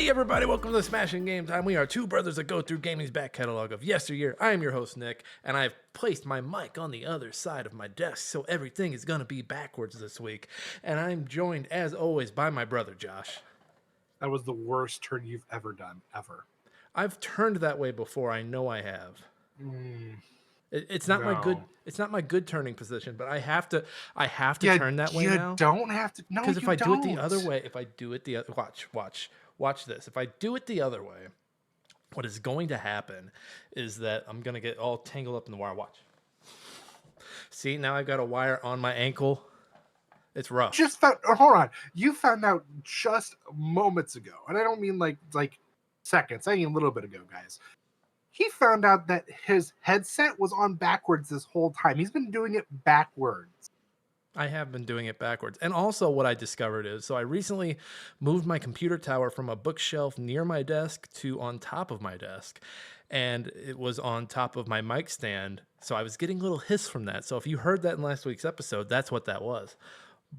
Hey everybody, welcome to the Smashing Game Time. We are two brothers that go through gaming's back catalog of yesteryear. I am your host, Nick, and I've placed my mic on the other side of my desk, so everything is going to be backwards this week. And I'm joined, as always, by my brother, Josh. That was the worst turn you've ever done, ever. I've turned that way before, I know I have. It's not my good. No. It's not my good turning position, but I have to Yeah, turn that way you now. don't have to. No, Because if you I do it the don't. other way, if I do it the other, watch this. If I do it the other way, what is going to happen is that I'm going to get all tangled up in the wire. Watch. See, now I've got a wire on my ankle. It's rough. Just found. Hold on. You found out just moments ago, and I don't mean like seconds. I mean a little bit ago, guys. He found out that his headset was on backwards this whole time. He's been doing it backwards. I have been doing it backwards. And also what I discovered is, so I recently moved my computer tower from a bookshelf near my desk to on top of my desk. And it was on top of my mic stand. So I was getting a little hiss from that. So if you heard that in last week's episode, that's what that was.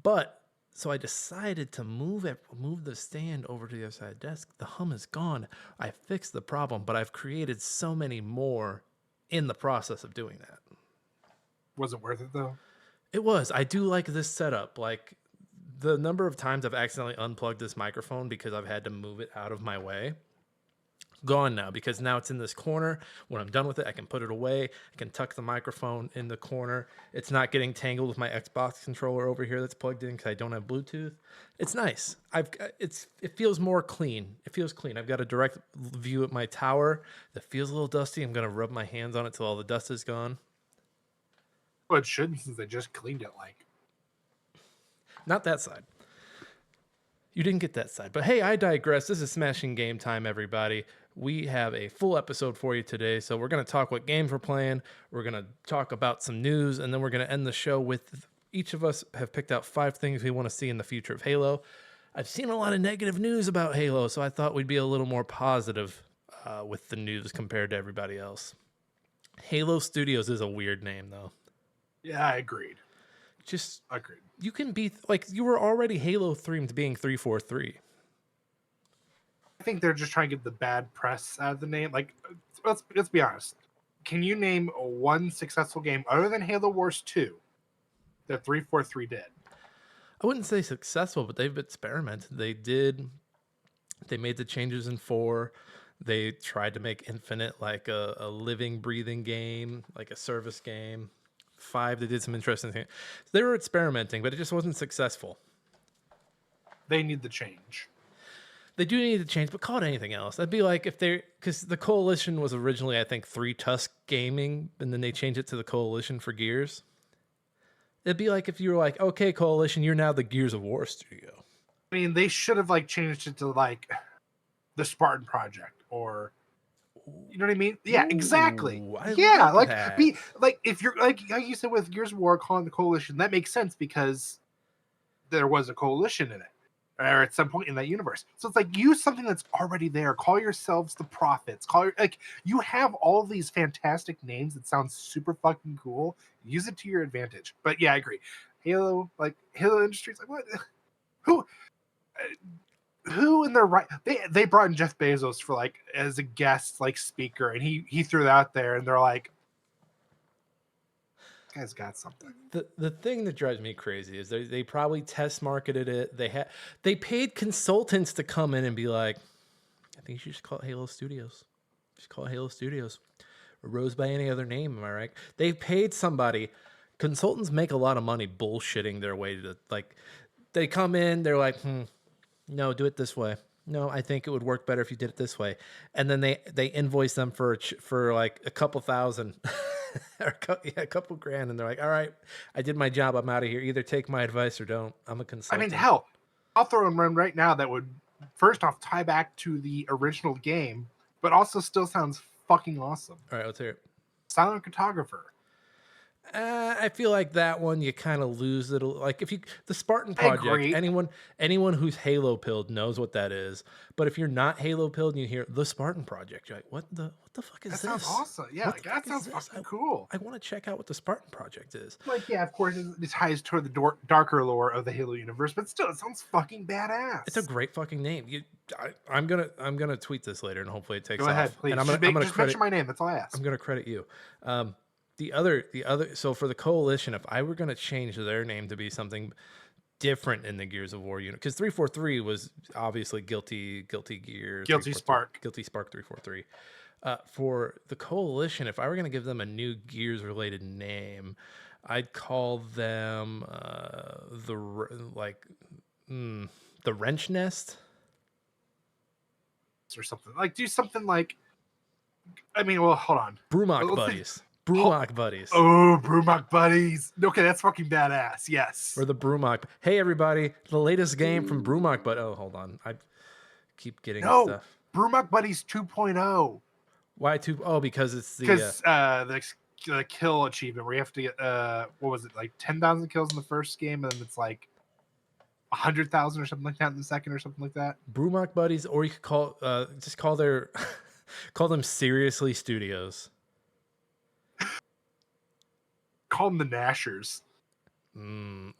But so I decided to move the stand over to the other side of the desk. The hum is gone. I fixed the problem, but I've created so many more in the process of doing that. Was it worth it though? It was. I do like this setup. Like the number of times I've accidentally unplugged this microphone because I've had to move it out of my way. Gone now because now it's in this corner. When I'm done with it, I can put it away. I can tuck the microphone in the corner. It's not getting tangled with my Xbox controller over here that's plugged in because I don't have Bluetooth. It's nice. It feels more clean. It feels clean. I've got a direct view at my tower that feels a little dusty. I'm gonna rub my hands on it till all the dust is gone. Well, it shouldn't since they just cleaned it. Not that side. You didn't get that side. But hey, I digress. This is Smashing Game Time, everybody. We have a full episode for you today. So we're going to talk what games we're playing. We're going to talk about some news. And then we're going to end the show with each of us have picked out 5 things we want to see in the future of Halo. I've seen a lot of negative news about Halo, so I thought we'd be a little more positive with the news compared to everybody else. Halo Studios is a weird name, though. Yeah, I agreed. Just agreed. You can be like you were already Halo themed being 343. I think they're just trying to get the bad press out of the name. Like, let's be honest. Can you name one successful game other than Halo Wars 2 that 343 did? I wouldn't say successful, but they've experimented. They made the changes in 4. They tried to make Infinite like a living, breathing game, like a service game. 5, they did some interesting things. They were experimenting, but it just wasn't successful. They need the change. They do need to change, but call it anything else. That'd be like if because the Coalition was originally, I think, 3 Tusk Gaming, and then they changed it to the Coalition for Gears. It'd be like if you were like, okay, Coalition, you're now the Gears of War studio. I mean, they should have changed it to the Spartan Project or. You know what I mean? Yeah, exactly. Yeah, if you're like you said with Gears of War calling the Coalition, that makes sense because there was a coalition in it, or at some point in that universe. So it's use something that's already there. Call yourselves the Prophets. You have all these fantastic names that sound super fucking cool. Use it to your advantage. But yeah, I agree. Halo Industries, what? Who in their right they brought in Jeff Bezos for as a guest speaker, and he threw that out there, and they're like, this guy's got something. The thing that drives me crazy is they probably test marketed it. They paid consultants to come in and be like, I think you should just call it Halo Studios. Just call it Halo Studios. Or Rose by any other name, am I right? They paid somebody. Consultants make a lot of money bullshitting their way to they come in, they're like, no, do it this way. No, I think it would work better if you did it this way. And then they invoice them for like a couple thousand or a couple grand. And they're like, all right, I did my job. I'm out of here. Either take my advice or don't. I'm a consultant. I mean, hell, I'll throw in one right now that would first off tie back to the original game, but also still sounds fucking awesome. All right, let's hear it. Silent Cartographer. I feel like that one you kind of lose it. Like if you the Spartan I Project, agree. anyone who's Halo pilled knows what that is. But if you're not Halo pilled and you hear the Spartan Project, you're like, what the fuck is That sounds this? awesome. Yeah, What like, the that fuck is sounds this? fucking cool. I want to check out what the Spartan Project is. Like, yeah, of course, it ties toward the darker lore of the Halo universe, but still, it sounds fucking badass. It's a great fucking name. I'm gonna tweet this later and hopefully it takes Go ahead, off. please. And I'm Just, gonna just mention my name. That's all I ask. I'm gonna credit you. The other so for the Coalition, if I were gonna change their name to be something different in the Gears of War unit, because 343 was obviously Guilty Gear, Guilty Spark. Guilty Spark 343. For the Coalition, if I were gonna give them a new Gears related name, I'd call them the Wrench Nest Or something. Like, do something like, I mean, well, hold on. Brumach Buddies. Brumach Buddies. Oh, Brumach Buddies. Okay, that's fucking badass. Yes. Or the Brumach. Hey, everybody. The latest game from Brumach. But oh, hold on. I keep getting stuff. Brumach Buddies 2.0. Why 2? Oh, because it's the kill achievement where you have to get, what was it, like 10,000 kills in the first game, and then it's like 100,000 or something like that in the second, or something like that. Brumach Buddies, or you could call just call their call them Seriously Studios. Call them the Nashers.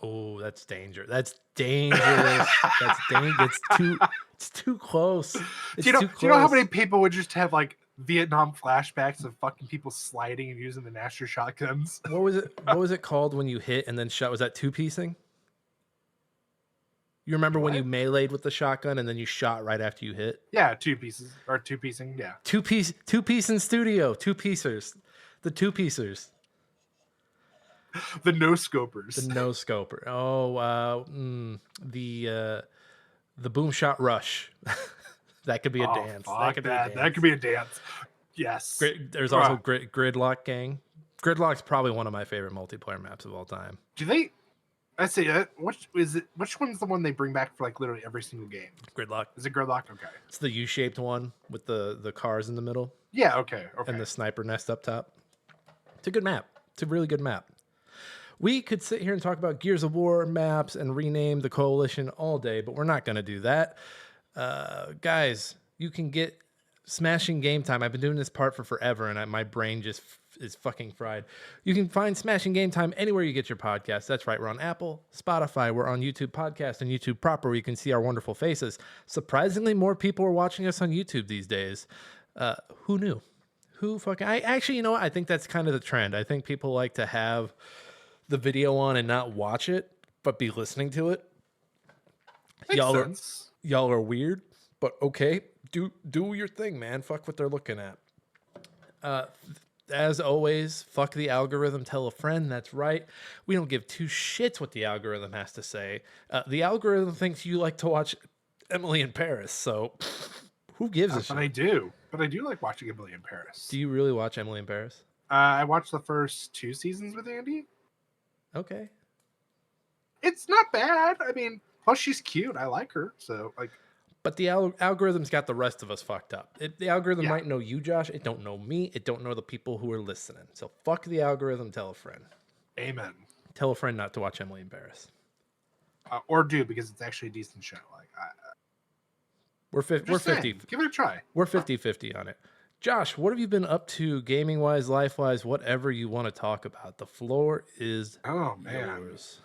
Oh, that's dangerous. That's dangerous. It's too close. Do you know how many people would just have like Vietnam flashbacks of fucking people sliding and using the Nasher shotguns? What was it called when you hit and then shot? Was that two-piecing? You remember when you meleeed with the shotgun and then you shot right after you hit? Yeah, two-piecing, yeah. Two-piecing studio, two-piecers. The two-piecers. The no-scopers. The no-scoper. Oh, the boom shot rush. That could be a dance. That could be a dance. Yes. There's also Gridlock Gang. Gridlock's probably one of my favorite multiplayer maps of all time. I say that. Which one's the one they bring back for like literally every single game? Gridlock. Is it Gridlock? Okay. It's the U-shaped one with the cars in the middle. Yeah. Okay. And the sniper nest up top. It's a good map. It's a really good map. We could sit here and talk about Gears of War maps and rename the Coalition all day, but we're not going to do that. Guys, you can get Smashing Game Time. I've been doing this part for forever, and my brain just is fucking fried. You can find Smashing Game Time anywhere you get your podcasts. That's right. We're on Apple, Spotify. We're on YouTube Podcast and YouTube Proper, where you can see our wonderful faces. Surprisingly, more people are watching us on YouTube these days. Who knew? Actually, you know what? I think that's kind of the trend. I think people like to have the video on and not watch it, but be listening to it. Y'all are weird, but okay. Do your thing, man. Fuck what they're looking at. As always, fuck the algorithm. Tell a friend. That's right. We don't give two shits what the algorithm has to say. The algorithm thinks you like to watch Emily in Paris, so who gives a shit? But I do like watching Emily in Paris. Do you really watch Emily in Paris? I watched the first 2 seasons with Andy. Okay. It's not bad. I mean, plus she's cute. I like her. So like. But the algorithm's got the rest of us fucked up. The algorithm might know you, Josh. It don't know me. It don't know the people who are listening. So fuck the algorithm. Tell a friend. Amen. Tell a friend not to watch Emily in Paris. Or do, because it's actually a decent show. Like we're 50. Give it a try. We're 50-50 on it. Josh, what have you been up to gaming-wise, life-wise, whatever you want to talk about? The floor is yours.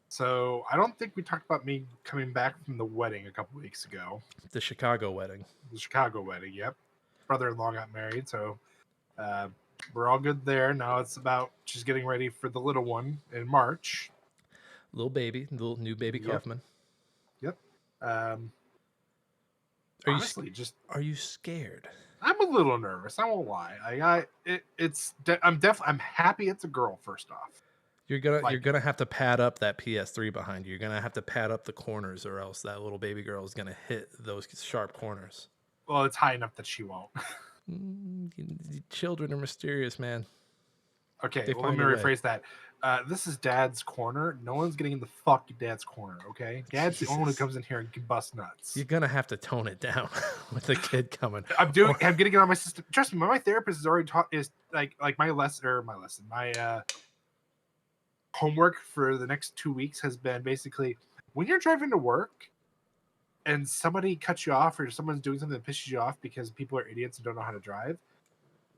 So I don't think we talked about me coming back from the wedding a couple weeks ago. The Chicago wedding. Yep. Brother-in-law got married, so we're all good there. Now it's about just getting ready for the little one in March. Little new baby Kaufman. Yep. Are you scared? I'm a little nervous. I won't lie. I'm happy it's a girl. First off, you're gonna have to pad up that PS3 behind you. You're gonna have to pad up the corners, or else that little baby girl is gonna hit those sharp corners. Well, it's high enough that she won't. Children are mysterious, man. Okay, let me rephrase that. This is Dad's corner. No one's getting in the fucking Dad's corner, okay? Dad's the only one who comes in here and can bust nuts. You're gonna have to tone it down with the kid coming. I'm getting it on my system. Trust me, my therapist has already taught my homework for the next 2 weeks has been basically when you're driving to work and somebody cuts you off or someone's doing something that pisses you off because people are idiots and don't know how to drive,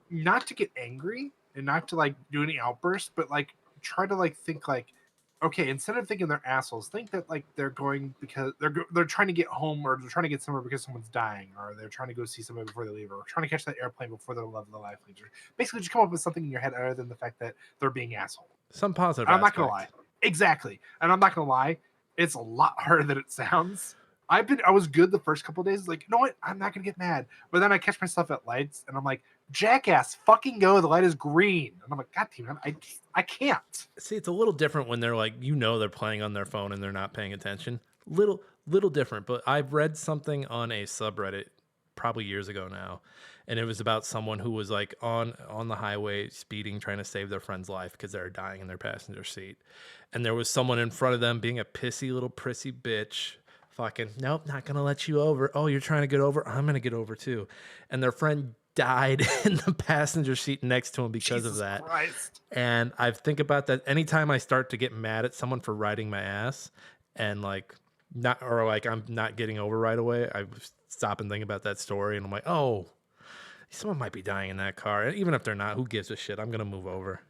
not to get angry and not to like do any outbursts, but like try to like think like, okay, instead of thinking they're assholes, think that like they're going because they're trying to get home or they're trying to get somewhere because someone's dying or they're trying to go see somebody before they leave or trying to catch that airplane before the love of the life leaves. Basically, just come up with something in your head other than the fact that they're being assholes. Some positive. I'm not gonna lie, exactly, and I'm not gonna lie, it's a lot harder than it sounds. I was good the first couple of days, like, you know what? I'm not gonna get mad. But then I catch myself at lights and I'm like, jackass, fucking go. The light is green. And I'm like, God damn it, I can't. See, it's a little different when they're like, they're playing on their phone and they're not paying attention. Little different. But I've read something on a subreddit probably years ago now, and it was about someone who was like on the highway speeding, trying to save their friend's life because they were dying in their passenger seat, and there was someone in front of them being a pissy little prissy bitch. Fucking nope, not gonna let you over. Oh, you're trying to get over? I'm gonna get over too. And their friend died in the passenger seat next to him because Jesus of that. Christ. And I think about that anytime I start to get mad at someone for riding my ass and like I'm not getting over right away. I stop and think about that story and I'm like, oh, someone might be dying in that car. Even if they're not, who gives a shit? I'm gonna move over.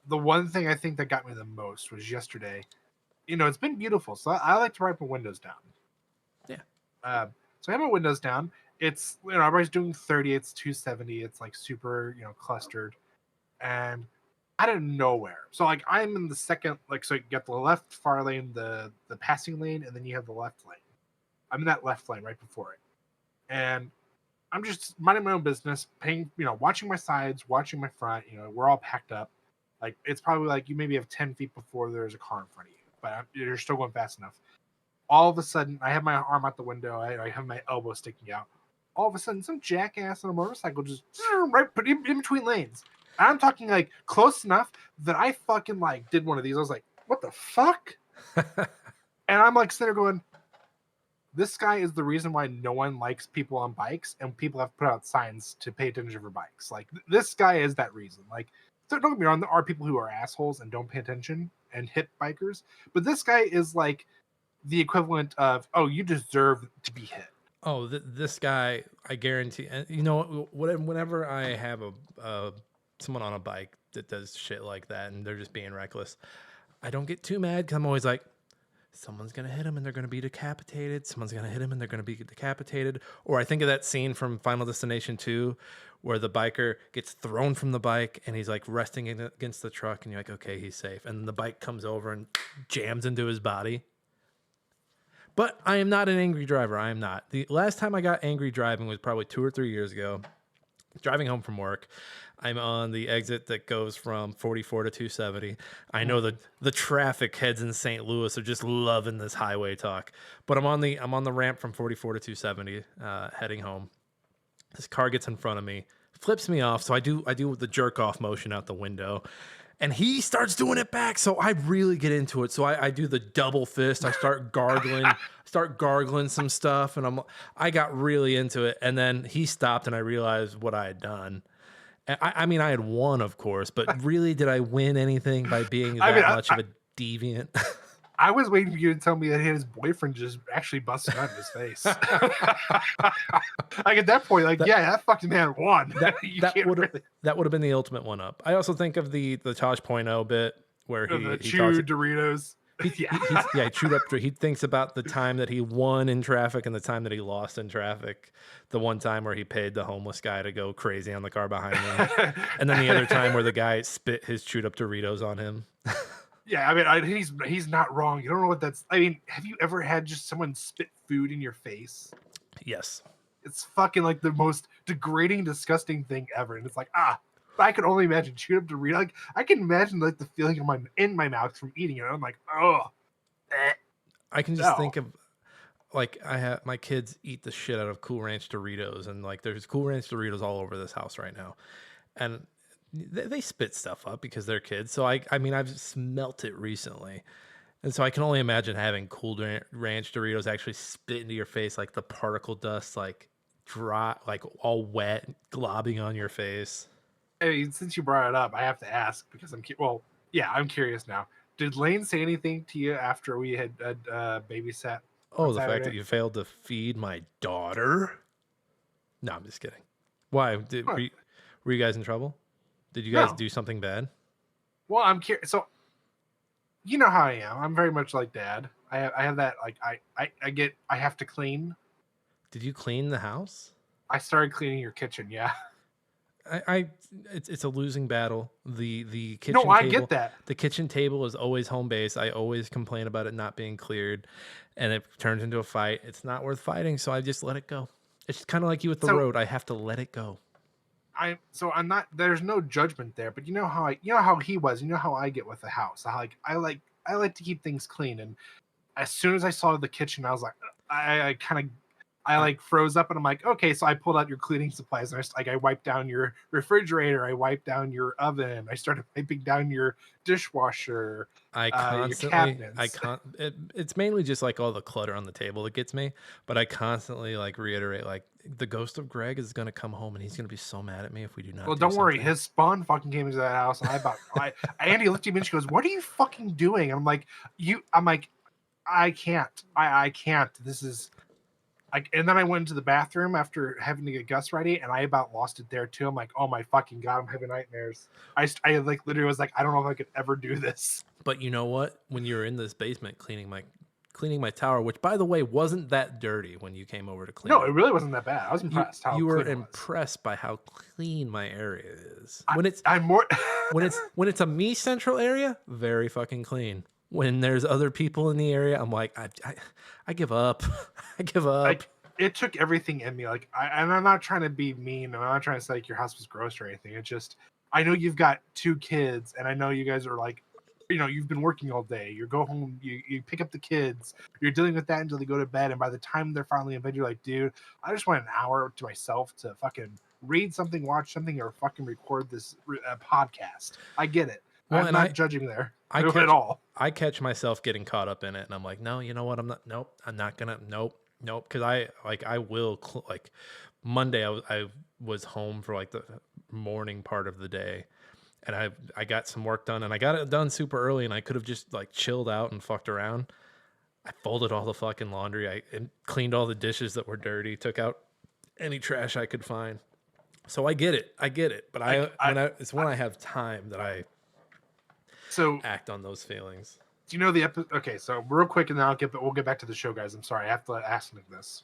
The one thing I think that got me the most was yesterday. It's been beautiful, so I like to write my windows down. Yeah. So I have my windows down. It's everybody's doing 30. It's 270. It's like super clustered, and out of nowhere. So like I'm in the second so you get the left far lane, the passing lane, and then you have the left lane. I'm in that left lane right before it, and I'm just minding my own business, watching my sides, watching my front. We're all packed up. Like it's probably like you maybe have 10 feet before there's a car in front of you, but you're still going fast enough. All of a sudden, I have my arm out the window. I have my elbow sticking out. All of a sudden, some jackass on a motorcycle just right in between lanes. And I'm talking like close enough that I fucking like did one of these. I was like, what the fuck? And I'm like sitting there going, this guy is the reason why no one likes people on bikes, and people have put out signs to pay attention for bikes. Like this guy is that reason. Like, don't get me wrong, there are people who are assholes and don't pay attention and hit bikers, but this guy is like the equivalent of, oh, you deserve to be hit. Oh, this guy, I guarantee. And whenever I have someone on a bike that does shit like that and they're just being reckless, I don't get too mad because I'm always like, someone's going to hit him and they're going to be decapitated. Someone's going to hit him and they're going to be decapitated. Or I think of that scene from Final Destination 2 where the biker gets thrown from the bike and he's like resting against the truck and you're like, okay, he's safe. And the bike comes over and jams into his body. But I am not an angry driver. I am not. The last time I got angry driving was probably 2 or 3 years ago. Driving home from work, I'm on the exit that goes from 44 to 270. I know the traffic heads in St. Louis are just loving this highway talk. But I'm on the ramp from 44 to 270, heading home. This car gets in front of me, flips me off. So I do the jerk off motion out the window. And he starts doing it back, so I really get into it. So I do the double fist. I start gargling some stuff, and I got really into it. And then he stopped, and I realized what I had done. And I mean, I had won, of course, but really, did I win anything by being that much of a deviant? I was waiting for you to tell me that his boyfriend just actually busted out in his face. Like at that point, that fucking man won. That would have been the ultimate one up. I also think of the Tosh Point bit where he chewed Doritos. He chewed up. He thinks about the time that he won in traffic and the time that he lost in traffic. The one time where he paid the homeless guy to go crazy on the car behind him, and then the other time where the guy spit his chewed up Doritos on him. Yeah, I mean, he's not wrong. You don't know what that's. I mean, have you ever had just someone spit food in your face? Yes. It's fucking like the most degrading, disgusting thing ever. And it's like, I could only imagine chewed up Doritos. Like, I can imagine like the feeling in my mouth from eating it. I'm like, oh. I can just think of like I have my kids eat the shit out of Cool Ranch Doritos, and like there's Cool Ranch Doritos all over this house right now, and they spit stuff up because they're kids. So I mean, I've smelt it recently. And so I can only imagine having Cool Ranch Doritos actually spit into your face, like the particle dust, like dry, like all wet, globbing on your face. I mean, since you brought it up, I have to ask because Yeah, I'm curious now. Did Lane say anything to you after we had babysat on Oh, the fact that Saturday? you failed to feed my daughter? No, I'm just kidding. Why? Huh. Were you guys in trouble? Did you guys No. do something bad? Well, I'm curious. So you know how I am. I'm very much like Dad. I have that like I have to clean. Did you clean the house? I started cleaning your kitchen. Yeah. I it's a losing battle. The No, kitchen I get table that. the kitchen table is always home base. I always complain about it not being cleared, and it turns into a fight. It's not worth fighting, so I just let it go. It's kind of like you with the So road. I have to let it go. I'm not. There's no judgment there. But you know how he was. You know how I get with the house. I like to keep things clean. And as soon as I saw the kitchen, I was like, I kind of I I, like froze up and I'm like, okay, so I pulled out your cleaning supplies and I wiped down your refrigerator, I wiped down your oven, I started wiping down your dishwasher, I your constantly, cabinets. it's mainly just like all the clutter on the table that gets me, but I constantly like reiterate, like the ghost of Greg is going to come home and he's going to be so mad at me if we do not Well, do don't worry, something. his spawn fucking came into that house and I Andy looked at me and she goes, "What are you fucking doing?" And I'm like, I can't. I can't. This is like, and then I went into the bathroom after having to get Gus ready, and I about lost it there too. I'm like, oh my fucking god, I'm having nightmares. I like literally was like, I don't know if I could ever do this. But you know what? When you were in this basement cleaning my tower, which by the way wasn't that dirty when you came over to clean No, it it. really wasn't that bad. I was You impressed how you were clean it was. impressed by how clean my area is. I, I'm more. When it's a me central area, very fucking clean. When there's other people in the area, I'm like, I give up. I give up. Like it took everything in me. And I'm not trying to be mean. I'm not trying to say like your house was gross or anything. It's just I know you've got 2 kids, and I know you guys are like, you've been working all day. You go home, you pick up the kids, you're dealing with that until they go to bed, and by the time they're finally in bed, you're like, dude, I just want an hour to myself to fucking read something, watch something, or fucking record this podcast. I get it. Well, I'm and not judging there I at catch all. I catch myself getting caught up in it, and I'm like, no, you know what? I'm not gonna. Nope. Because I will like Monday. I was home for like the morning part of the day, and I got some work done, and I got it done super early, and I could have just like chilled out and fucked around. I folded all the fucking laundry. And cleaned all the dishes that were dirty. Took out any trash I could find. So I get it. But it's when I have time that I So act on those feelings. do you know the episode? Okay, so real quick, and then we'll get back to the show, guys. I'm sorry, I have to ask Nick this.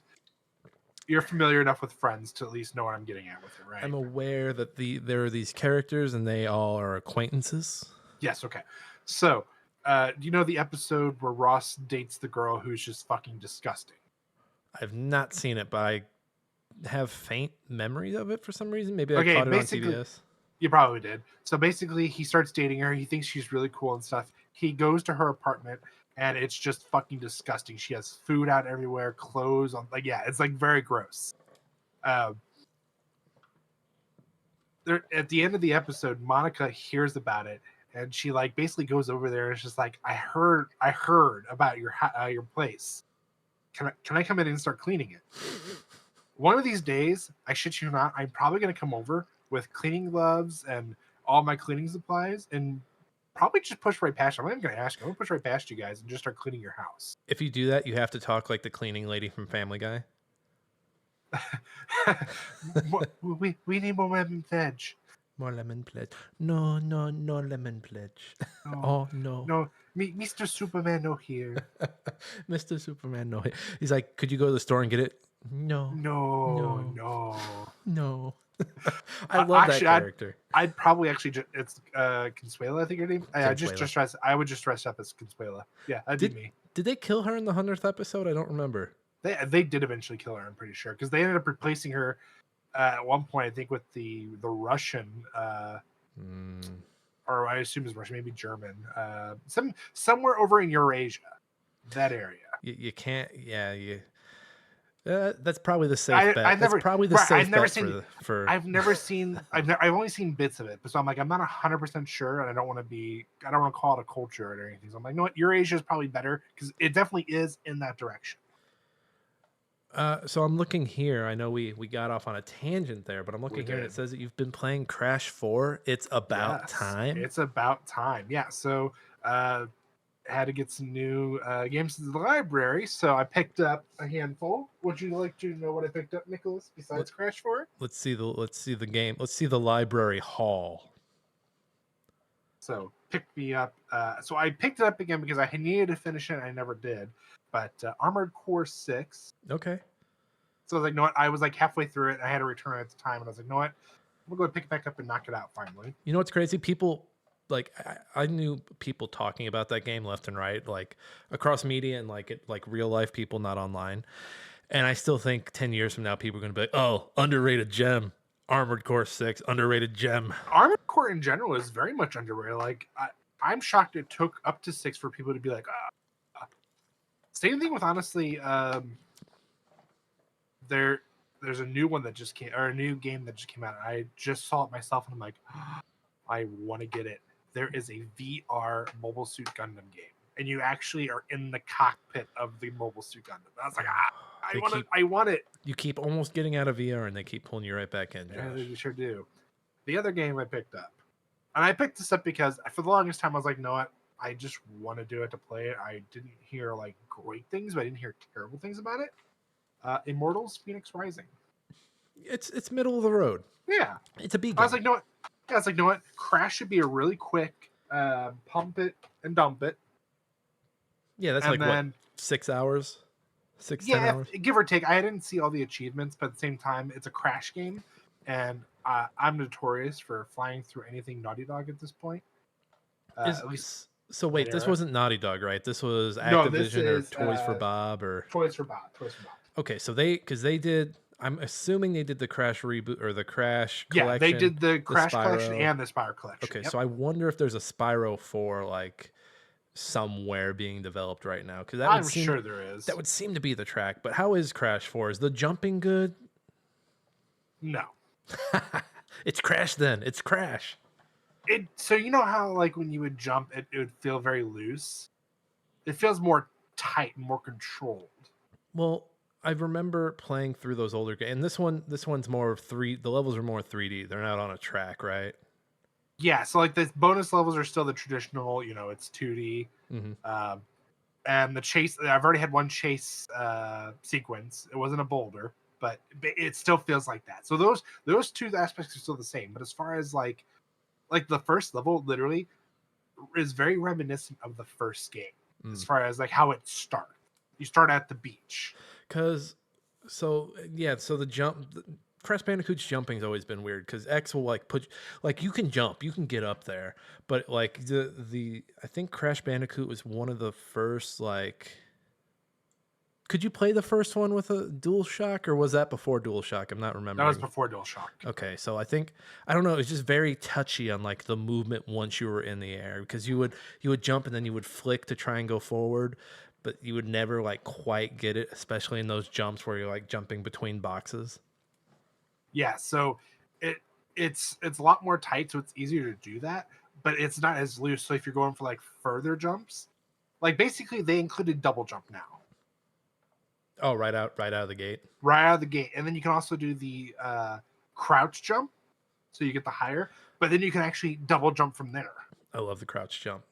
You're familiar enough with Friends to at least know what I'm getting at with it, right? I'm aware that there are these characters and they all are acquaintances. Yes. Okay. So, do you know the episode where Ross dates the girl who's just fucking disgusting? I've not seen it, but I have faint memories of it for some reason. Maybe I Okay, caught it on basically, TBS. you probably did. So basically, he starts dating her. He thinks she's really cool and stuff. He goes to her apartment, and it's just fucking disgusting. She has food out everywhere, clothes on. Like, yeah, it's like very gross. There, at the end of the episode, Monica hears about it, and she like basically goes over there and it's just like, I heard about your place. Can I come in and start cleaning it? One of these days, I shit you not, I'm probably gonna come over with cleaning gloves and all my cleaning supplies and probably just push right past you. I'm not even gonna ask you. I'm gonna push right past you guys and just start cleaning your house. If you do that, you have to talk like the cleaning lady from Family Guy. we need more lemon veg. More lemon pledge. No, no, no lemon pledge. No, Oh no. no, Mr. Superman, no here. Mr. Superman, no. He's like, could you go to the store and get it? No. No, No. no. No. I love that character. I'd probably actually it's Consuela, I think her name. Consuela. I would just dress up as Consuela. Yeah, that'd be me. Did they kill her in the 100th episode? I don't remember. They did eventually kill her, I'm pretty sure, because they ended up replacing her at one point, I think, with the Russian, or I assume is Russian, maybe German, somewhere over in Eurasia, that area. You can't, yeah, that's probably the safe bet. That's probably the safe bet for. I've never seen. I've only seen bits of it, so I'm like, I'm not 100% sure, and I don't want to call it a culture or anything. So I'm like, no, what, Eurasia is probably better because it definitely is in that direction. So I'm looking here. I know we got off on a tangent there, but I'm We looking here and it did. says that you've been playing Crash 4. It's about Yes, time. it's about time. Yeah, so had to get some new games to the library, so I picked up a handful. Would you like to know what I picked up, Nicholas, Let, besides Crash 4? let's see the game. Let's see the library hall. So picked me up. So I picked it up again because I needed to finish it. And I never did. But Armored Core 6. Okay. So I was like, you know what? I was like halfway through it. And I had to return it at the time. And I was like, you know what? I'm going to go pick it back up and knock it out finally. You know what's crazy? People like I knew people talking about that game left and right, like across media and like real life people, not online. And I still think 10 years from now, people are going to be like, oh, underrated gem. Armored Core 6, underrated gem. Armored Core in general is very much underrated. Like, I'm shocked it took up to 6 for people to be like, Same thing with, honestly, there's a new one that just came, or a new game that just came out. I just saw it myself and I'm like, I want to get it. There is a VR Mobile Suit Gundam game, and you actually are in the cockpit of the Mobile Suit Gundam. I was like, I want it. You keep almost getting out of VR and they keep pulling you right back in, Josh. Yeah, they sure do. The other game I picked up, and I picked this up because for the longest time I was like, no, I just want to do it to play it. I didn't hear like great things, but I didn't hear terrible things about it. Immortals: Phoenix Rising. It's middle of the road. Yeah, it's a B game. I was like, no, what? Yeah, I was like, no, what? Crash should be a really quick pump it and dump it. Yeah, that's and like then, what 6 hours, 10 hours, give or take. I didn't see all the achievements, but at the same time, it's a Crash game, and I'm notorious for flying through anything Naughty Dog at this point. At least. So wait, this wasn't Naughty Dog, right? This was Activision or Toys for Bob or Toys for Bob. Toys for Bob. Okay, so because they did. I'm assuming they did the Crash reboot or the Crash collection. Yeah, they did the Crash collection and the Spyro collection. Okay, so I wonder if there's a Spyro 4 like somewhere being developed right now, because I'm sure there is. That would seem to be the track. But how is Crash 4? Is the jumping good? No. It's Crash then. It's Crash. So you know how like when you would jump, it would feel very loose. It feels more tight, more controlled. Well, I remember playing through those older games, and this one's more of the levels are more 3D. They're not on a track, right? Yeah, so like the bonus levels are still the traditional, it's 2D. Mm-hmm. And the chase, I've already had one chase sequence. It wasn't a boulder, but it still feels like that. So those two aspects are still the same. But as far as like the first level, literally is very reminiscent of the first game. As far as like how it starts. You start at the beach. So the jump, Crash Bandicoot's jumping's always been weird because X will like put, like you can jump, you can get up there, but like I think Crash Bandicoot was one of the first like. Could you play the first one with a DualShock, or was that before DualShock? I'm not remembering. That was before DualShock. Okay, so I think I don't know. It's just very touchy on like the movement once you were in the air, because you would jump and then you would flick to try and go forward, but you would never like quite get it, especially in those jumps where you're like jumping between boxes. Yeah, so it's a lot more tight, so it's easier to do that, but it's not as loose. So if you're going for like further jumps, like basically they included double jump now. Oh, right out of the gate. Right out of the gate, and then you can also do the crouch jump, so you get the higher. But then you can actually double jump from there. I love the crouch jump.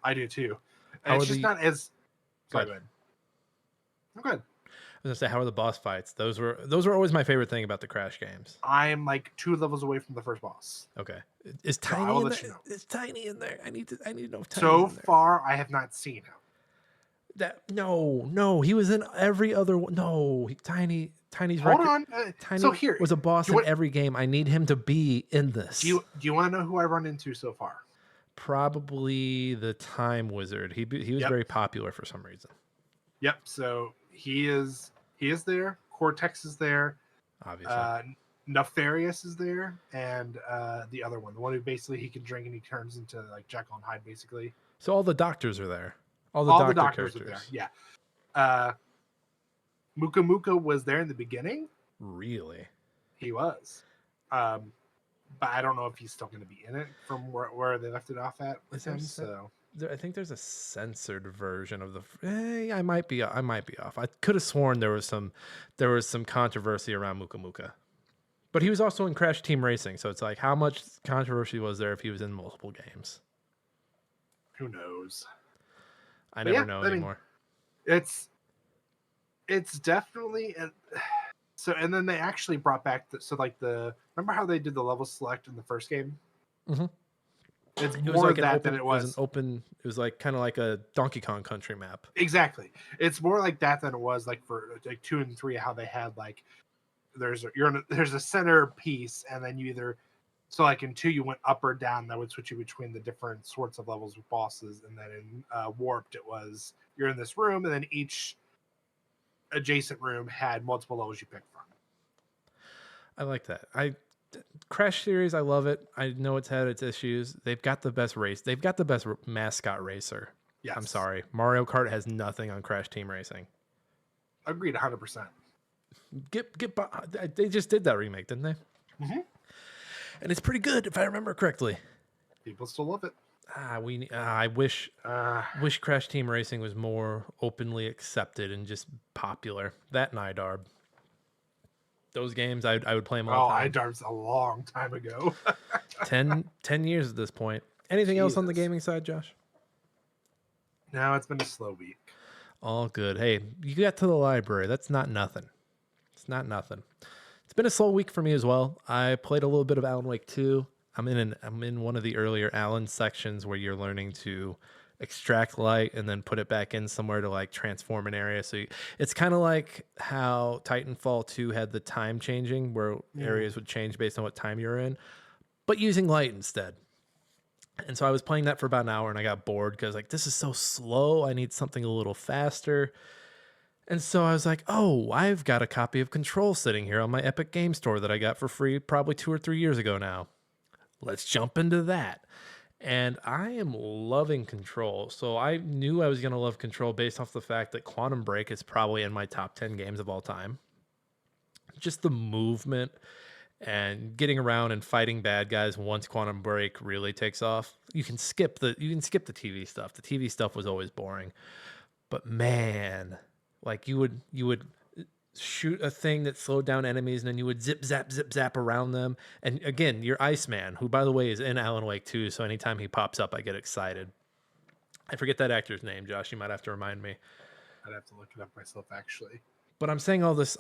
I do too. And it's just not as. Sorry, go ahead. I'm good. I was gonna say, how are the boss fights? Those were always my favorite thing about the Crash games. I'm like 2 levels away from the first boss. Okay, is Tiny in there? Is Tiny in there? I need to know if Tiny's so far, I have not seen him. No, he was in every other one. No, Tiny's Hold on. Tiny was a boss in every game. I need him to be in this. Do you want to know who I run into so far? Probably the Time Wizard. He was very popular for some reason. Yep. So he is there. Cortex is there. Obviously. Nefarious is there, and the other one, the one who basically he can drink and he turns into like Jekyll and Hyde, basically. So all the doctors are there. All the doctors are there. Yeah. Muka Muka was there in the beginning. Really? He was. but I don't know if he's still going to be in it from where they left it off at with him. So I think there's a censored version of the. I might be off. I could have sworn there was some controversy around Muka Muka, but he was also in Crash Team Racing. So it's like, how much controversy was there if he was in multiple games? Who knows? I never know anymore. It's definitely so. And then they actually brought back remember how they did the level select in the first game? Mm-hmm. It's more that than it was. It was an open. It was like kind of like a Donkey Kong Country map. Exactly. It's more like that than it was like for like 2 and 3. How they had like there's a center piece, and then you either so like in 2 you went up or down. That would switch you between the different sorts of levels with bosses, and then in Warped it was you're in this room, and then each adjacent room had multiple levels you pick from. I like that. Crash series, I love it. I know it's had its issues. They've got the best race. They've got the best mascot racer. Yes. I'm sorry. Mario Kart has nothing on Crash Team Racing. Agreed 100%. They just did that remake, didn't they? Mm-hmm. And it's pretty good, if I remember correctly. People still love it. I wish Crash Team Racing was more openly accepted and just popular. That and iDarb. Those games, I would play them all the time. iDarb's a long time ago. 10 years at this point. Anything else on the gaming side, Josh? No, it's been a slow week. All good. Hey, you got to the library. That's not nothing. It's not nothing. It's been a slow week for me as well. I played a little bit of Alan Wake 2. I'm in one of the earlier Alan sections where you're learning to extract light and then put it back in somewhere to like transform an area. So it's kind of like how Titanfall 2 had the time changing where areas would change based on what time you're in, but using light instead. And so I was playing that for about an hour and I got bored because like, this is so slow. I need something a little faster. And so I was like, oh, I've got a copy of Control sitting here on my Epic Game Store that I got for free probably 2 or 3 years ago now. Let's jump into that. And I am loving Control. So I knew I was going to love Control based off the fact that Quantum Break is probably in my top 10 games of all time. Just the movement and getting around and fighting bad guys once Quantum Break really takes off. You can skip the TV stuff. The TV stuff was always boring. But man, like you would shoot a thing that slowed down enemies and then you would zip zap around them. And again, your Iceman, who by the way is in Alan Wake 2, so anytime he pops up I get excited. I forget that actor's name, Josh, you might have to remind me. I'd have to look it up myself actually. But I'm saying all this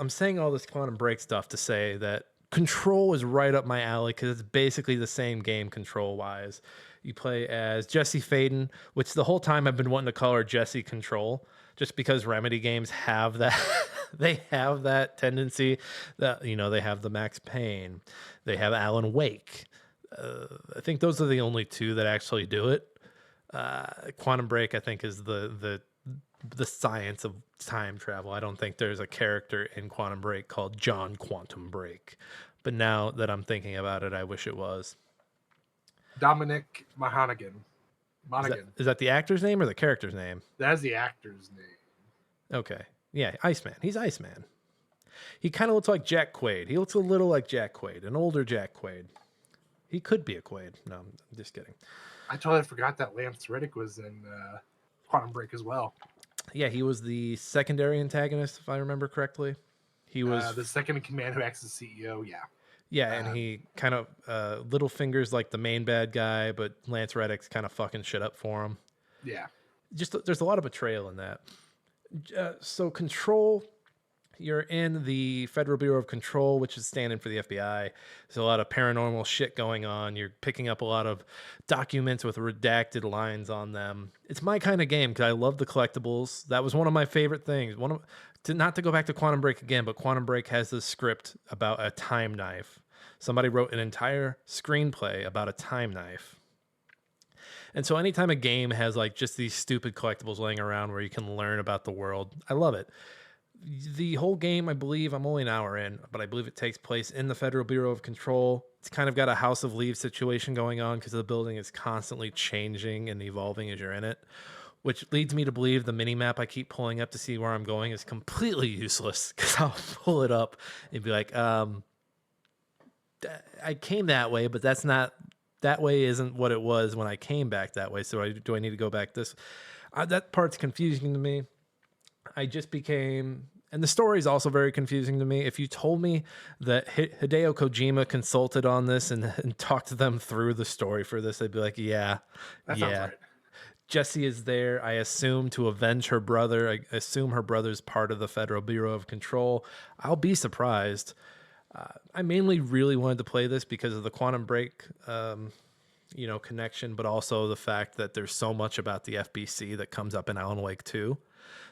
Quantum Break stuff to say that Control is right up my alley because it's basically the same game control wise. You play as Jesse Faden, which the whole time I've been wanting to call her Jesse Control, just because Remedy games have that. They have that tendency that, they have the Max Payne, they have Alan Wake. I think those are the only two that actually do it. Quantum Break, I think, is the science of time travel. I don't think there's a character in Quantum Break called John Quantum Break. But now that I'm thinking about it, I wish it was. Dominic Monaghan. Is that the actor's name or the character's name? That's the actor's name. Okay. Yeah, Iceman. He's Iceman. He kind of looks like Jack Quaid. He looks a little like Jack Quaid, an older Jack Quaid. He could be a Quaid. No, I'm just kidding. I totally forgot that Lance Reddick was in Quantum Break as well. Yeah, he was the secondary antagonist, if I remember correctly. He was the second in command who acts as CEO. Yeah. Yeah, and he kind of Littlefinger's like the main bad guy, but Lance Reddick's kind of fucking shit up for him. Yeah. Just there's a lot of betrayal in that. So Control, you're in the Federal Bureau of Control, which is standing for the FBI. There's a lot of paranormal shit going on. You're picking up a lot of documents with redacted lines on them. It's my kind of game because I love the collectibles. That was one of my favorite things. Not to go back to Quantum Break again, but Quantum Break has this script about a time knife. Somebody wrote an entire screenplay about a time knife. And so anytime a game has like just these stupid collectibles laying around where you can learn about the world, I love it. The whole game, I believe, I'm only an hour in, but I believe it takes place in the Federal Bureau of Control. It's kind of got a House of Leaves situation going on because the building is constantly changing and evolving as you're in it, which leads me to believe the mini-map I keep pulling up to see where I'm going is completely useless because I'll pull it up and be like, I came that way, but that's not that way isn't what it was when I came back that way. So do I need to go back this? That part's confusing to me. I just became, and the story is also very confusing to me. If you told me that Hideo Kojima consulted on this and talked to them through the story for this, I'd be like, yeah, That sounds right. Jessie is there, I assume, to avenge her brother. I assume her brother's part of the Federal Bureau of Control. I'll be surprised. I mainly really wanted to play this because of the Quantum Break, connection, but also the fact that there's so much about the FBC that comes up in Alan Wake 2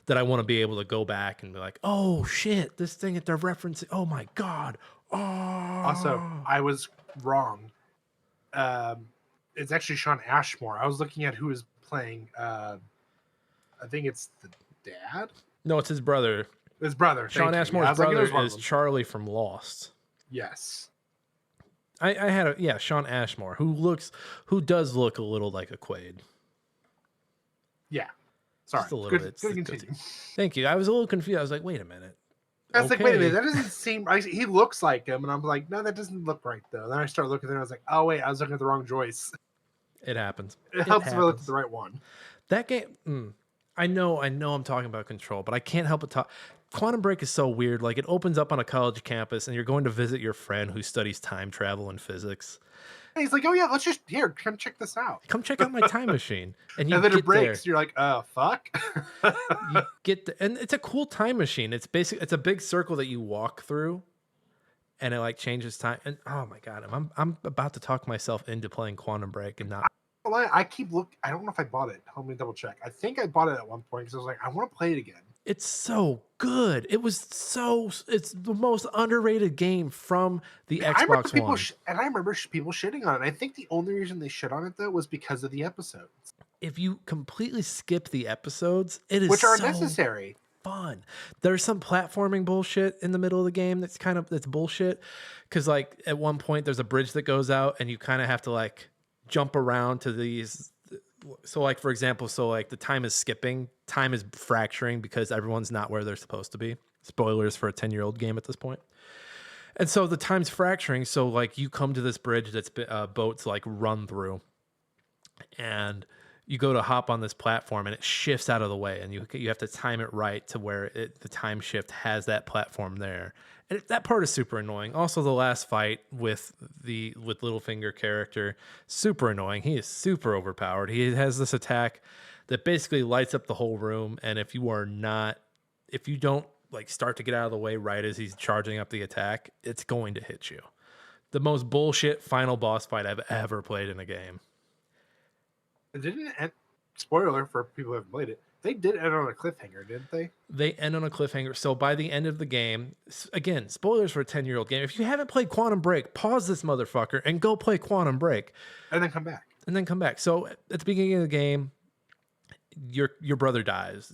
that I want to be able to go back and be like, oh shit, this thing that they're referencing. Oh my God. Oh. Also, I was wrong. It's actually Sean Ashmore. I was looking at who is playing. I think it's the dad. No, it's his brother. His brother. Sean Ashmore's brother is Charlie from Lost. Yes. I had Sean Ashmore, who does look a little like a Quaid. Yeah. Sorry. Just a little bit. Thank you. I was a little confused. I was like, wait a minute. I was like, wait a minute, that doesn't seem right. He looks like him. And I'm like, no, that doesn't look right, though. Then I start looking at it, and I was like, oh, wait, I was looking at the wrong Joyce. It happens. It helps if I look at the right one. That game, I know I'm talking about Control, but I can't help but talk. Quantum Break is so weird. Like, it opens up on a college campus, and you're going to visit your friend who studies time travel and physics. And he's like, oh, yeah, let's just, come check this out. Come check out my time machine. And then it breaks. You're like, oh, fuck. You get and it's a cool time machine. It's a big circle that you walk through, and it like changes time. And oh my God, I'm about to talk myself into playing Quantum Break and not. I keep looking. I don't know if I bought it. Let me double check. I think I bought it at one point because I was like, I want to play it again. It's so good. It's the most underrated game from the Xbox One. And I remember people shitting on it. I think the only reason they shit on it though was because of the episodes. If you completely skip the episodes, it is which are necessary. Fun. There's some platforming bullshit in the middle of the game that's bullshit. Because like at one point there's a bridge that goes out and you kind of have to like jump around to these. So like, for example, the time is skipping, time is fracturing because everyone's not where they're supposed to be. Spoilers for a 10-year-old game at this point. And so the time's fracturing. So like you come to this bridge that's boats like run through, and you go to hop on this platform and it shifts out of the way, and you have to time it right to where the time shift has that platform there. And that part is super annoying. Also, the last fight with Littlefinger character, super annoying. He is super overpowered. He has this attack that basically lights up the whole room. And if you don't like start to get out of the way right as he's charging up the attack, it's going to hit you. The most bullshit final boss fight I've ever played in a game. It didn't end, spoiler for people who haven't played it, they did end on a cliffhanger, didn't they? They end on a cliffhanger. So by the end of the game, again, spoilers for a 10-year-old game. If you haven't played Quantum Break, pause this motherfucker and go play Quantum Break. And then come back. So at the beginning of the game, your brother dies.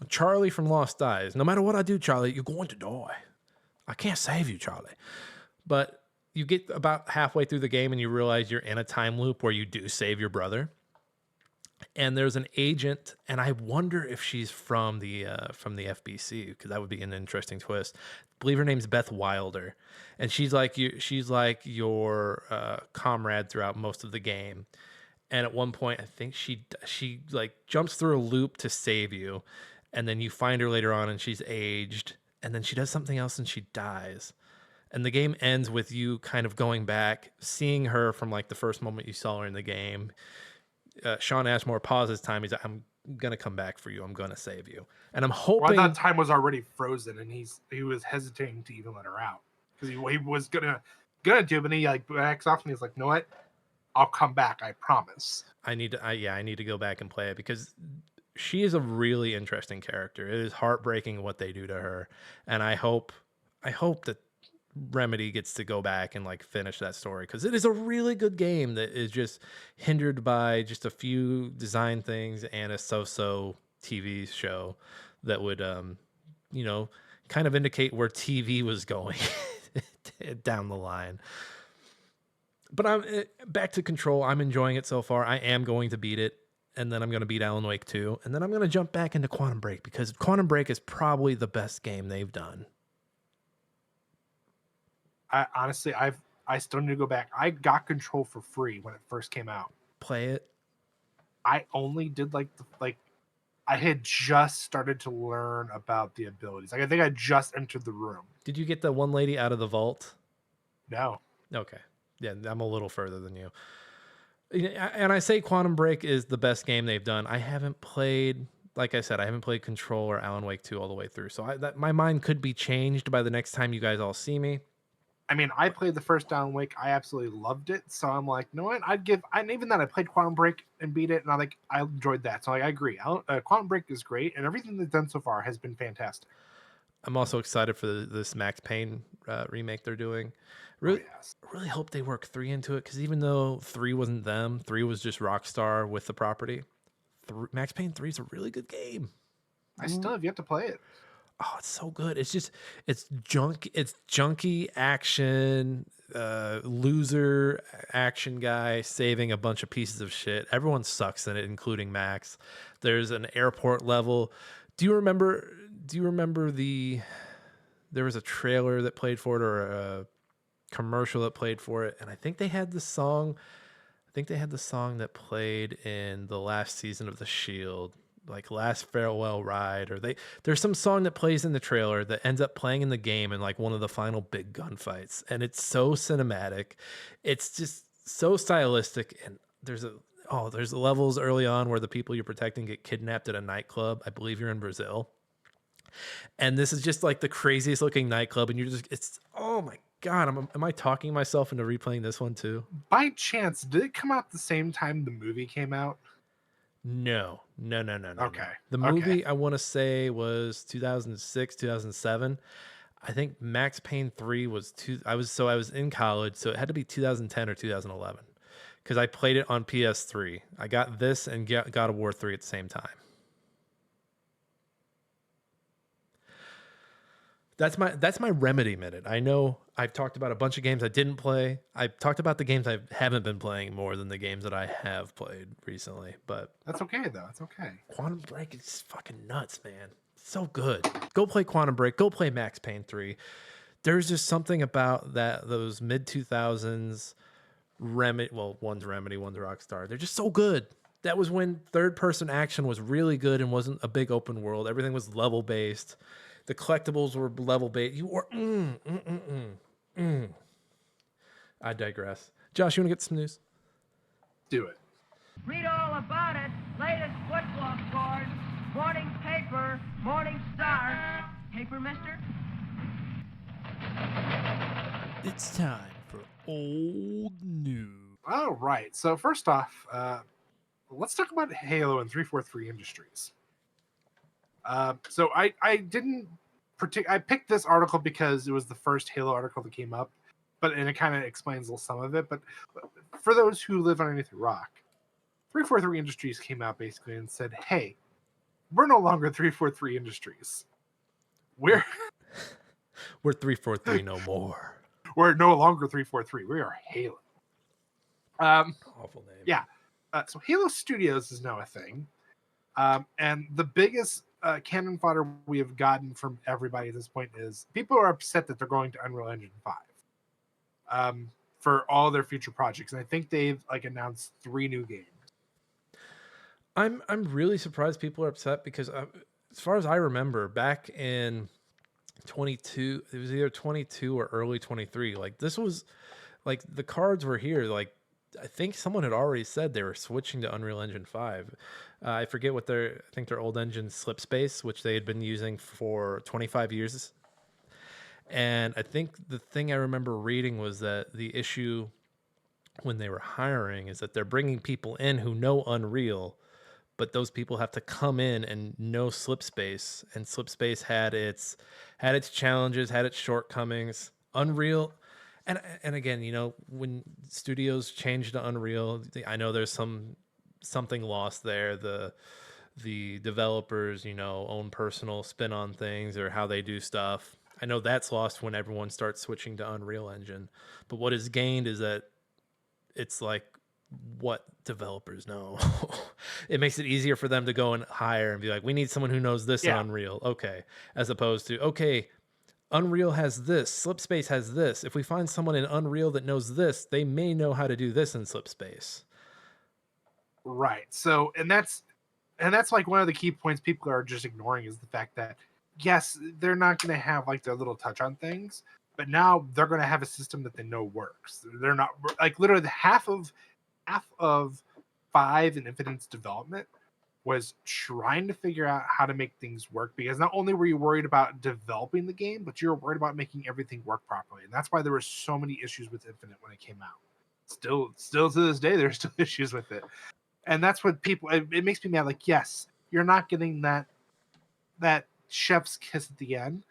Charlie from Lost dies. No matter what I do, Charlie, you're going to die. I can't save you, Charlie. But you get about halfway through the game and you realize you're in a time loop where you do save your brother. And there's an agent, and I wonder if she's from the FBC, because that would be an interesting twist. I believe her name's Beth Wilder, and she's like your comrade throughout most of the game. And at one point, I think she like jumps through a loop to save you, and then you find her later on, and she's aged, and then she does something else, and she dies. And the game ends with you kind of going back, seeing her from like the first moment you saw her in the game. Sean Ashmore pauses time. He's like, I'm going to come back for you. I'm going to save you. And I'm hoping... Well, that time was already frozen, and he was hesitating to even let her out. Because he was going to do it, but he like backs off, and he's like, you know what? I'll come back. I promise. I need to go back and play it, because she is a really interesting character. It is heartbreaking what they do to her. And I hope that Remedy gets to go back and like finish that story, because it is a really good game that is just hindered by just a few design things and a so-so TV show that would kind of indicate where TV was going down the line. But I'm back to Control. I'm enjoying it so far. I am going to beat it, and then I'm going to beat Alan Wake 2, and then I'm going to jump back into Quantum Break, because Quantum Break is probably the best game they've done. I honestly, I still need to go back. I got Control for free when it first came out. Play it. I only did like I had just started to learn about the abilities. Like I think I just entered the room. Did you get the one lady out of the vault? No. Okay. Yeah, I'm a little further than you. And I say Quantum Break is the best game they've done. I haven't played, like I said, I haven't played Control or Alan Wake 2 all the way through. So my mind could be changed by the next time you guys all see me. I mean, I played the first Alan Wake. I absolutely loved it. So I'm like, you know what? And even then, I played Quantum Break and beat it, and I enjoyed that. So like, I agree. Quantum Break is great, and everything they've done so far has been fantastic. I'm also excited for this Max Payne remake they're doing. Really hope they work 3 into it, because even though 3 wasn't them, 3 was just Rockstar with the property. Max Payne 3 is a really good game. I still have yet to play it. Oh, it's so good. It's junky action, loser action guy saving a bunch of pieces of shit. Everyone sucks in it, including Max. There's an airport level. Do you remember there was a trailer that played for it, or a commercial that played for it, and I think they had the song that played in the last season of The Shield, like Last Farewell Ride, or there's some song that plays in the trailer that ends up playing in the game in like one of the final big gunfights, and it's so cinematic. It's just so stylistic, and there's levels early on where the people you're protecting get kidnapped at a nightclub. I believe you're in Brazil. And this is just like the craziest looking nightclub, and it's oh my god, am I talking myself into replaying this one too? By chance, did it come out the same time the movie came out? No. Okay. No. The movie I want to say was 2006, 2007. I think Max Payne 3 was I was in college, so it had to be 2010 or 2011, because I played it on PS3. I got this and God of War 3 at the same time. That's my Remedy minute. I know I've talked about a bunch of games I didn't play. I've talked about the games I haven't been playing more than the games that I have played recently. But that's okay though. It's okay. Quantum Break is fucking nuts, man. So good. Go play Quantum Break. Go play Max Payne 3. There's just something about those mid 2000s Remedy. Well, one's Remedy, one's Rockstar. They're just so good. That was when third person action was really good and wasn't a big open world. Everything was level based. The collectibles were level based. You were I digress. Josh, you want to get some news? Do it. Read all about it. Latest football scores. Morning paper. Morning Star. Paper, mister? It's time for old news. All right. So first off, let's talk about Halo and 343 Industries. So I picked this article because it was the first Halo article that came up, and it kind of explains some of it. But for those who live underneath a rock, 343 Industries came out basically and said, "Hey, we're no longer 343 Industries. We're 343 no more. We're no longer 343. We are Halo." Awful name. Yeah. So Halo Studios is now a thing, and the biggest cannon fodder we have gotten from everybody at this point is people are upset that they're going to Unreal Engine 5 for all their future projects, and I think they've announced 3 new games. I'm really surprised people are upset, because as far as I remember, back in 22, it was either 22 or early 23. Like, this was like the cards were here. Like, I think someone had already said they were switching to Unreal Engine 5. I forget what I think their old engine, Slipspace, which they had been using for 25 years. And I think the thing I remember reading was that the issue when they were hiring is that they're bringing people in who know Unreal, but those people have to come in and know Slipspace, and Slipspace had its challenges, had its shortcomings. Unreal, and again, when studios change to Unreal, I know there's something lost there. The developers, own personal spin on things or how they do stuff. I know that's lost when everyone starts switching to Unreal Engine. But what is gained is that it's like what developers know. It makes it easier for them to go and hire and be like, we need someone who knows this in Unreal. Okay. As opposed to, okay, Unreal has this, Slipspace has this. If we find someone in Unreal that knows this, they may know how to do this in Slipspace. Right. So, and that's like one of the key points people are just ignoring is the fact that yes, they're not going to have like their little touch on things, but now they're going to have a system that they know works. They're not like literally half of 5 and Infinite's development was trying to figure out how to make things work, because not only were you worried about developing the game, but you were worried about making everything work properly. And that's why there were so many issues with Infinite when it came out. Still to this day, there's still issues with it. And that's what people, it makes me mad. Like, yes, you're not getting that chef's kiss at the end,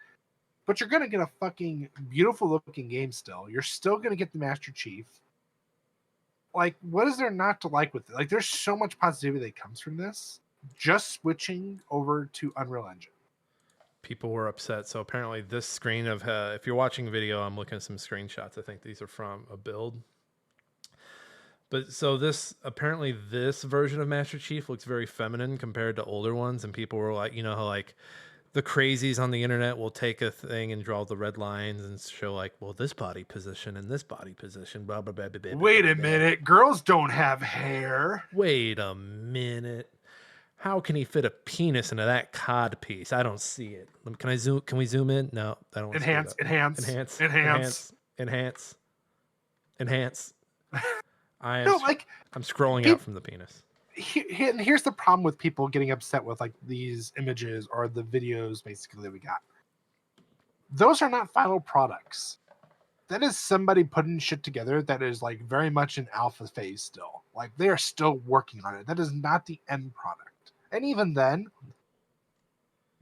but you're going to get a fucking beautiful looking game still. You're still going to get the Master Chief. Like, what is there not to like with it? Like, there's so much positivity that comes from this. Just switching over to Unreal Engine. People were upset. So apparently this screen of, if you're watching a video, I'm looking at some screenshots. I think these are from a build. But so apparently this version of Master Chief looks very feminine compared to older ones. And people were like, you know, how like the crazies on the internet will take a thing and draw the red lines and show like, well, this body position and this body position, blah, blah, blah, blah, blah. Wait a minute. Girls don't have hair. Wait a minute. How can he fit a penis into that cod piece? I don't see it. Can I zoom? Can we zoom in? No, I don't. Enhance. I'm scrolling out from the penis. And here's the problem with people getting upset with like these images or the videos basically that we got. Those are not final products. That is somebody putting shit together that is like very much in alpha phase still. Like they are still working on it. That is not the end product. And even then,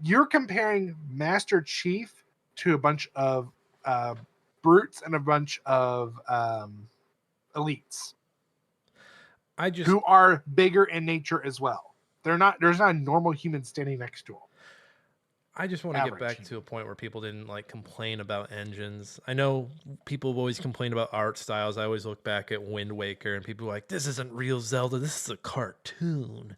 you're comparing Master Chief to a bunch of brutes and a bunch of elites. Who are bigger in nature as well. There's not a normal human standing next to them. I just want to get back to a point where people didn't like complain about engines. I know people have always complained about art styles. I always look back at Wind Waker and people are like, this isn't real Zelda, this is a cartoon.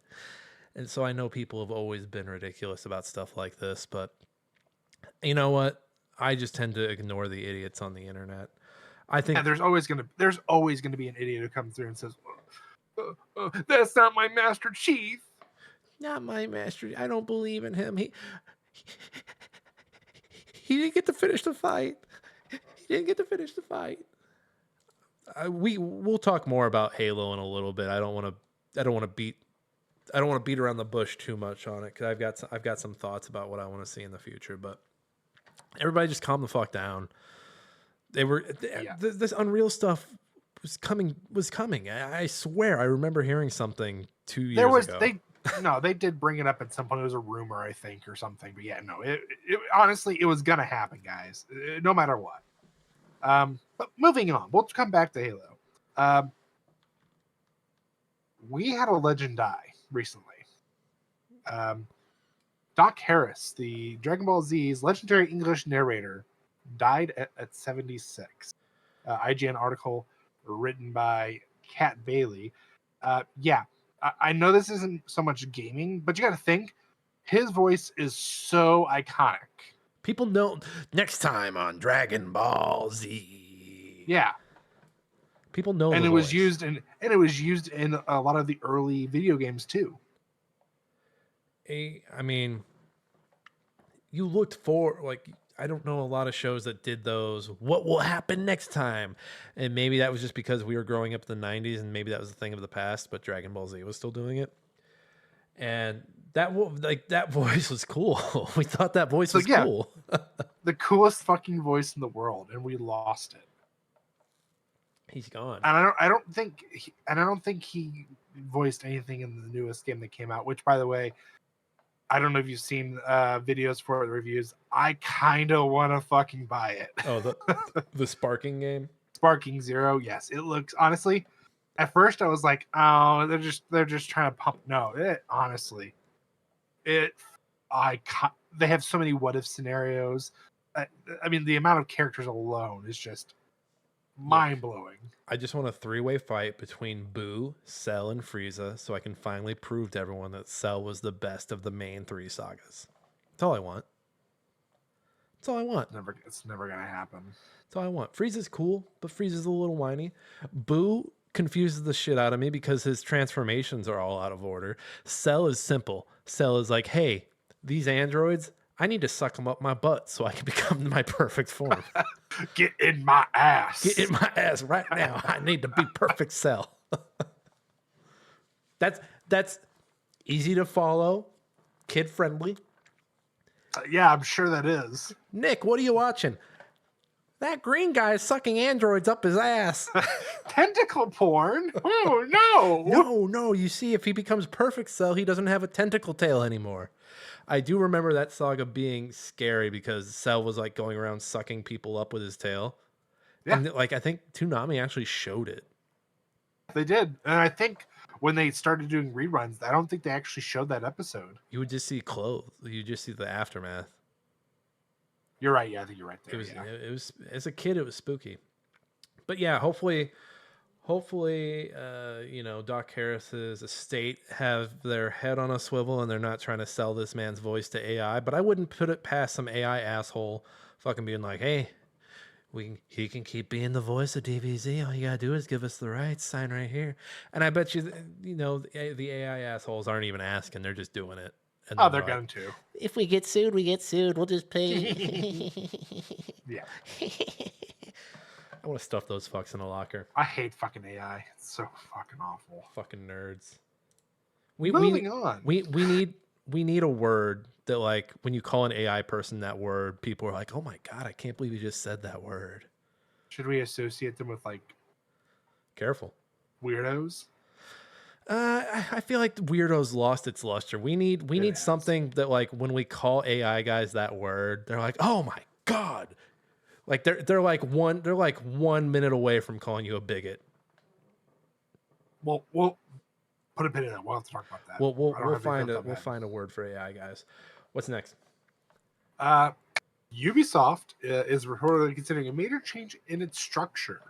And so I know people have always been ridiculous about stuff like this, but you know what? I just tend to ignore the idiots on the internet. I think there's always gonna be an idiot who comes through and says, that's not my Master Chief. Not my Master. I don't believe in him. He didn't get to finish the fight. We'll talk more about Halo in a little bit. I don't want to beat around the bush too much on it, because I've got some thoughts about what I want to see in the future. But everybody just calm the fuck down. This Unreal stuff was coming. I swear I remember hearing something 2 years ago. They did bring it up at some point. It was a rumor, I think, or something. But yeah, no, it honestly, it was gonna happen, guys, no matter what. But moving on, we'll come back to Halo. We had a legend die recently. Doc Harris, the Dragon Ball Z's legendary English narrator, died at 76. IGN article written by Kat Bailey. I know this isn't so much gaming, but you got to think his voice is so iconic. People know. Next time on Dragon Ball Z. Yeah. People know. And it was used in a lot of the early video games too. I mean, you looked for, like, I don't know a lot of shows that did those. What will happen next time? And maybe that was just because we were growing up in the 90s and maybe that was a thing of the past, but Dragon Ball Z was still doing it. And that voice was cool. We thought that voice was cool. The coolest fucking voice in the world, and we lost it. He's gone. And I don't think he voiced anything in the newest game that came out, which, by the way, I don't know if you've seen videos for the reviews. I kind of want to fucking buy it. Oh, the Sparking game? Sparking Zero, yes. It looks, honestly, at first I was like, oh, they're just trying to pump. No, they have so many what if scenarios. I mean, the amount of characters alone is just mind-blowing. I just want a 3-way fight between Boo, Cell, and Frieza so I can finally prove to everyone that Cell was the best of the main 3 sagas. That's all I want. That's all I want. It's never gonna happen. That's all I want. Frieza's cool, but Frieza's a little whiny. Boo confuses the shit out of me because his transformations are all out of order. Cell is simple. Cell is like, hey, these androids, I need to suck them up my butt so I can become my perfect form. Get in my ass. Get in my ass right now. I need to be perfect Cell. That's easy to follow, kid friendly. Yeah, I'm sure that is. Nick, what are you watching? That green guy is sucking androids up his ass. Tentacle porn? Oh, no. No. You see, if he becomes perfect Cell, he doesn't have a tentacle tail anymore. I do remember that saga being scary because Cell was like going around sucking people up with his tail. Yeah. And like, I think Toonami actually showed it. They did. And I think when they started doing reruns, I don't think they actually showed that episode. You would just see clothes. You just see the aftermath. You're right. Yeah, I think you're right there. It was as a kid, it was spooky. But yeah, hopefully, Doc Harris's estate have their head on a swivel and they're not trying to sell this man's voice to AI. But I wouldn't put it past some AI asshole fucking being like, hey, he can keep being the voice of DBZ. All you gotta do is give us the rights, sign right here. And I bet you, the AI assholes aren't even asking; they're just doing it. And they're going to. If we get sued, we get sued. We'll just pay. Yeah. I want to stuff those fucks in a locker. I hate fucking AI. It's so fucking awful. Fucking nerds. Moving on. We need a word that, like, when you call an AI person that word, people are like, "Oh my god, I can't believe you just said that word." Should we associate them with like careful weirdos? I feel like weirdos lost its luster. We need something that, like, when we call AI guys that word, they're like, "Oh my god." Like they're like 1 minute away from calling you a bigot. Well, we'll put a pin in that. We'll have to talk about that. We'll find a word for AI guys. What's next? Ubisoft is reportedly considering a major change in its structure.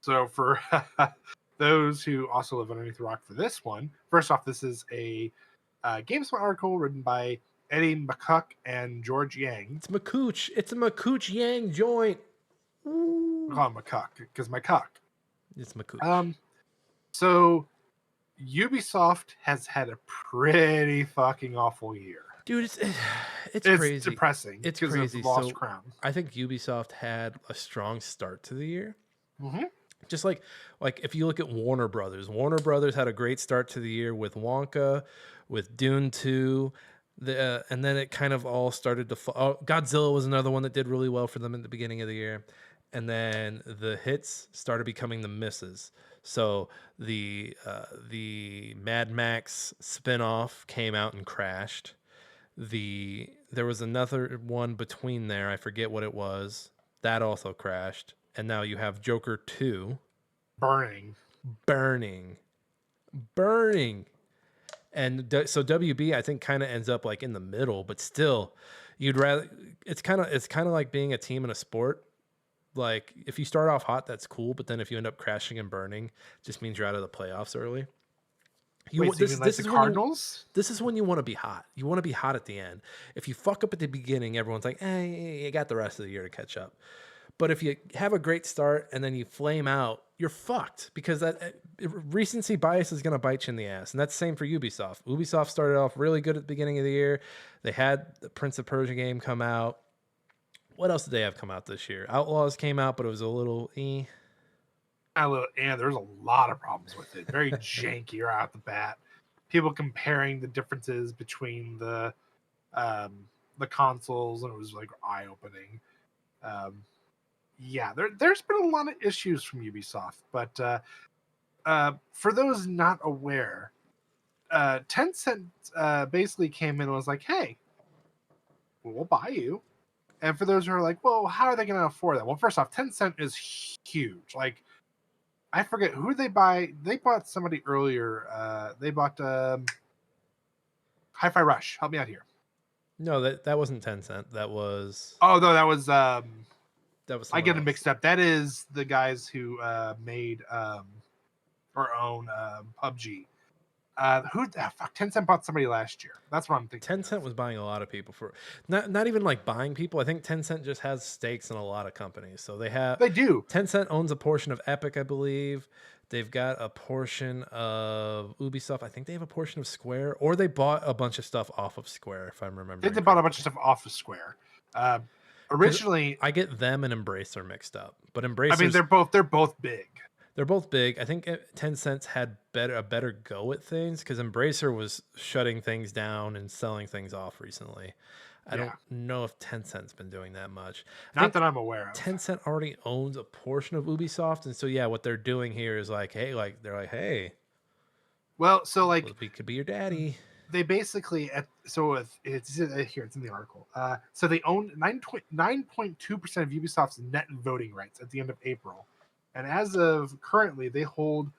So for those who also live underneath the rock for this one, first off, this is a GameSpot article written by Eddie McCuck and George Yang. It's McCooch. It's a McCooch Yang joint. Ooh. I call him McCuck because my cock. It's McCooch. So Ubisoft has had a pretty fucking awful year. Dude, it's crazy. It's depressing. It's crazy. Of Lost Crown. I think Ubisoft had a strong start to the year. Mm-hmm. Just like if you look at Warner Brothers had a great start to the year with Wonka, with Dune 2, and then it kind of all started to fall. Oh, Godzilla was another one that did really well for them at the beginning of the year. And then the hits started becoming the misses. So the Mad Max spinoff came out and crashed. There was another one between there. I forget what it was. That also crashed. And now you have Joker 2. Burning. And so WB, I think, kind of ends up like in the middle, but still, you'd rather. It's kind of like being a team in a sport. Like, if you start off hot, that's cool, but then if you end up crashing and burning, it just means you're out of the playoffs early. This is Cardinals? This is when you want to be hot. You want to be hot at the end. If you fuck up at the beginning, everyone's like, you got the rest of the year to catch up. But if you have a great start and then you flame out, you're fucked, because that recency bias is going to bite you in the ass. And that's the same for Ubisoft. Ubisoft started off really good at the beginning of the year. They had the Prince of Persia game come out. What else did they have come out this year? Outlaws came out, but it was a little and there's a lot of problems with it. Very janky right out the bat. People comparing the differences between the consoles, and it was like eye-opening. There's been a lot of issues from Ubisoft, but for those not aware, Tencent basically came in and was like, "Hey, we'll buy you." And for those who are like, "Well, how are they going to afford that?" Well, first off, Tencent is huge. Like, I forget who they buy. They bought somebody earlier. They bought Hi-Fi Rush. Help me out here. No, that wasn't Tencent. That was. Oh no, that was. That was. I get it mixed up. That is the guys who made or own PUBG. Fuck, Tencent bought somebody last year. That's what I'm thinking. Tencent was buying a lot of people for not even like buying people. I think Tencent just has stakes in a lot of companies. So They do. Tencent owns a portion of Epic, I believe. They've got a portion of Ubisoft. I think they have a portion of Square, or they bought a bunch of stuff off of Square, if I'm remembering. They bought a bunch of stuff off of Square. Originally, I get them and Embracer mixed up, but Embracer. I mean, they're both big. They're both big. I think Tencent's had a better go at things because Embracer was shutting things down and selling things off recently. I don't know if Tencent's been doing that much. Not that I'm aware of. Tencent already owns a portion of Ubisoft, and so what they're doing here is like, hey. Well, so like we could be your daddy. They basically it's here. It's in the article. So they own 9.2% of Ubisoft's net voting rights at the end of April, and as of currently, they hold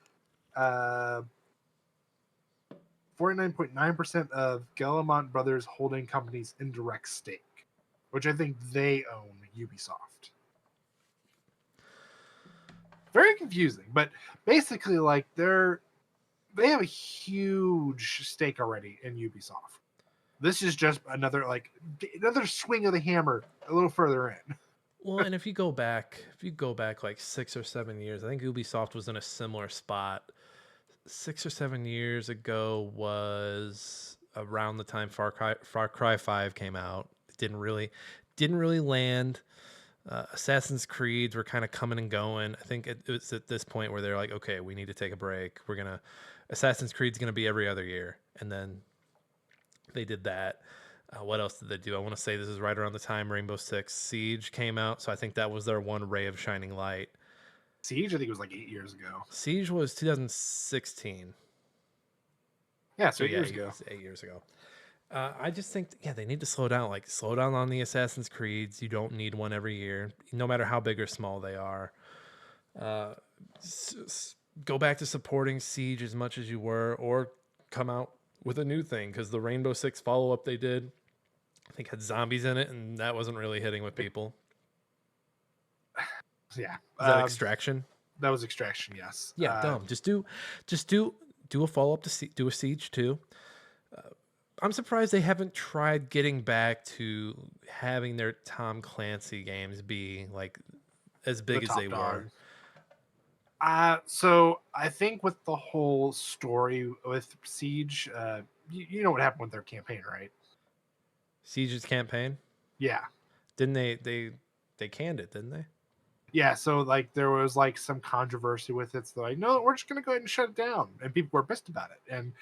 49.9% of Guillemot Brothers Holding Company's indirect stake, which I think they own Ubisoft. Very confusing, but basically, like they have a huge stake already in Ubisoft. This is just another swing of the hammer a little further in. Well, and if you go back like 6 or 7 years, I think Ubisoft was in a similar spot. 6 or 7 years ago was around the time Far Cry 5 came out. It didn't really land. Assassin's Creeds were kind of coming and going. I think it was at this point where they're like, okay, we need to take a break. Assassin's Creed's gonna be every other year, and then they did that. What else did they do? I want to say this is right around the time Rainbow Six Siege came out, so I think that was their one ray of shining light. Siege, I think it was like 8 years ago. Siege was 2016. Yeah, so 8 years ago. 8 years ago. I just think, they need to slow down. Like, slow down on the Assassin's Creeds. You don't need one every year, no matter how big or small they are. Go back to supporting Siege as much as you were, or come out with a new thing, because the Rainbow Six follow-up they did, I think, had zombies in it, and that wasn't really hitting with people. Yeah. Is that Extraction? That was Extraction, yes. Yeah, dumb. Just do a follow-up to do a Siege 2. I'm surprised they haven't tried getting back to having their Tom Clancy games be like as big as they were. So I think with the whole story with Siege, you know what happened with their campaign, right? Siege's campaign? Yeah. Didn't they canned it, didn't they? Yeah, so like there was like some controversy with it. So they're like, no, we're just gonna go ahead and shut it down, and people were pissed about it. And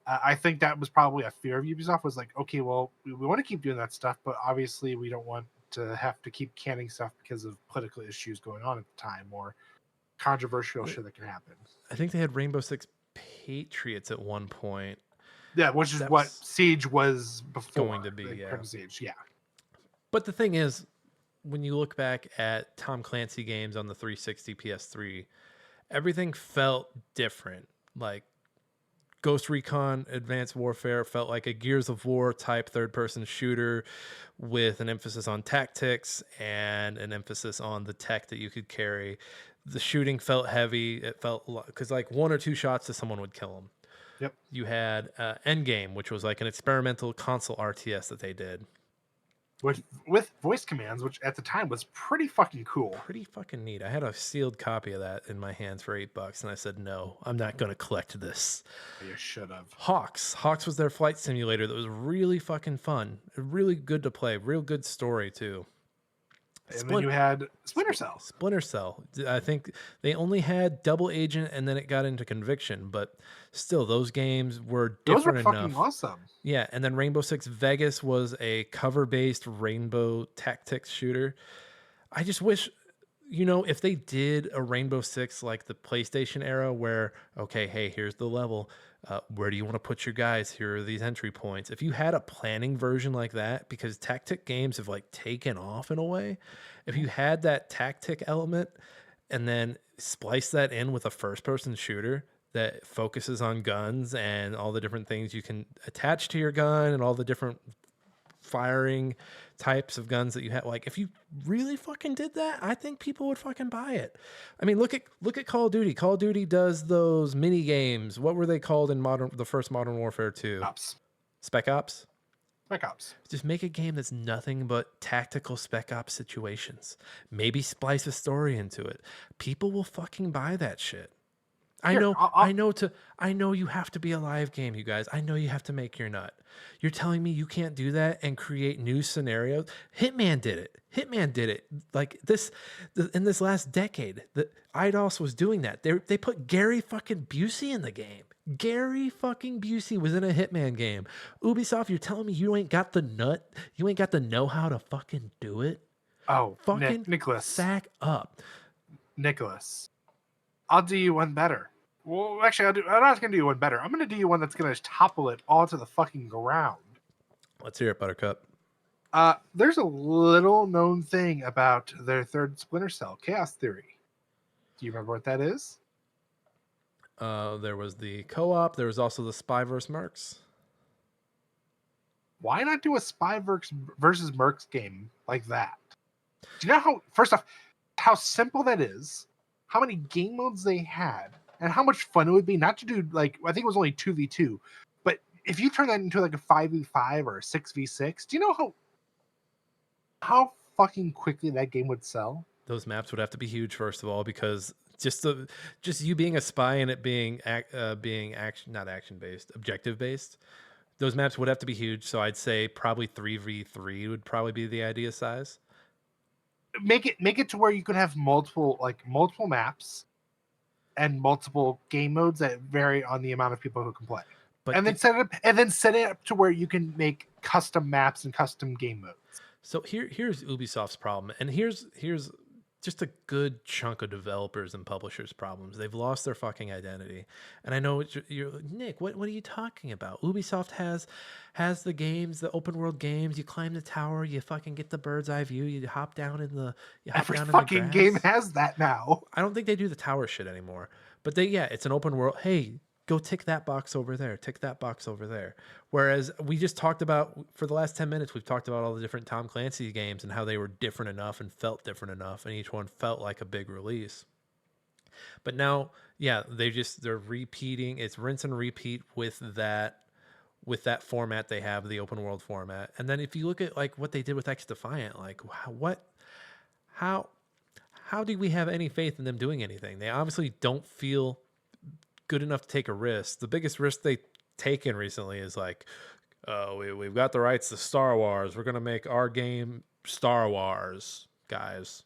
I think that was probably a fear of Ubisoft, was like, okay, well, we want to keep doing that stuff, but obviously we don't want to have to keep canning stuff because of political issues going on at the time or controversial shit that can happen. I think they had Rainbow Six Patriots at one point. Yeah, which is what Siege was before. Going to be, yeah. Siege, yeah. But the thing is, when you look back at Tom Clancy games on the 360 PS3, everything felt different. Like Ghost Recon Advanced Warfare felt like a Gears of War type third-person shooter with an emphasis on tactics and an emphasis on the tech that you could carry. The shooting felt heavy. It felt because like one or two shots to someone would kill them. Yep. You had Endgame, which was like an experimental console RTS that they did. With voice commands, which at the time was pretty fucking cool. Pretty fucking neat. I had a sealed copy of that in my hands for $8, and I said, no, I'm not going to collect this. You should have. Hawks was their flight simulator that was really fucking fun. Really good to play. Real good story, too. And then you had Splinter Cell. Splinter Cell. I think they only had Double Agent, and then it got into Conviction, but still, those games were different enough. Those were fucking awesome. Yeah, and then Rainbow Six Vegas was a cover-based rainbow tactics shooter. I just wish, if they did a Rainbow Six like the PlayStation era where, okay, hey, here's the level. Where do you want to put your guys? Here are these entry points. If you had a planning version like that, because tactic games have like taken off in a way, if you had that tactic element and then splice that in with a first-person shooter that focuses on guns and all the different things you can attach to your gun and all the different firing types of guns that you have. Like, if you really fucking did that, I think people would fucking buy it. I mean, look at Call of Duty. Call of Duty does those mini games. What were they called in the first Modern Warfare 2? Spec Ops. Spec Ops. Just make a game that's nothing but tactical Spec Ops situations. Maybe splice a story into it. People will fucking buy that shit. I know you have to be a live game, you guys. I know you have to make your nut. You're telling me you can't do that and create new scenarios? Hitman did it. Like in this last decade, the IDOS was doing that. They put Gary fucking Busey in the game. Gary fucking Busey was in a Hitman game. Ubisoft, you're telling me you ain't got the nut? You ain't got the know-how to fucking do it? Oh, fucking Nicholas. Sack up. Nicholas. I'll do you one better. Well, actually, I'm not going to do you one better. I'm going to do you one that's going to topple it all to the fucking ground. Let's hear it, Buttercup. There's a little known thing about their third Splinter Cell, Chaos Theory. Do you remember what that is? There was the co-op. There was also the Spy vs. Mercs. Why not do a Spy versus Mercs game like that? Do you know how, first off, how simple that is? How many game modes they had, and how much fun it would be not to do, like, I think it was only 2v2, but if you turn that into like a 5v5 or a 6v6, do you know how fucking quickly that game would sell? Those maps would have to be huge, first of all, because just you being a spy and it being not action based, objective based, those maps would have to be huge. So I'd say probably 3v3 would probably be the ideal size. Make it to where you could have multiple maps and multiple game modes that vary on the amount of people who can play. But and then set it up to where you can make custom maps and custom game modes. So here's Ubisoft's problem, and here's just a good chunk of developers and publishers' problems. They've lost their fucking identity. And I know you're Nick, what are you talking about? Ubisoft has the games, the open world games. You climb the tower, you fucking get the bird's eye view, you hop down in the Every fucking game has that now. I don't think they do the tower shit anymore. But it's an open world. Hey, go tick that box over there. Tick that box over there. Whereas we just talked about, for the last 10 minutes, we've talked about all the different Tom Clancy games and how they were different enough and felt different enough, and each one felt like a big release. But now, they're repeating. It's rinse and repeat with that format they have, the open world format. And then if you look at like what they did with X Defiant, like how do we have any faith in them doing anything? They obviously don't feel good enough to take a risk. The biggest risk they've taken recently is like, we've got the rights to Star Wars. We're gonna make our game Star Wars, guys.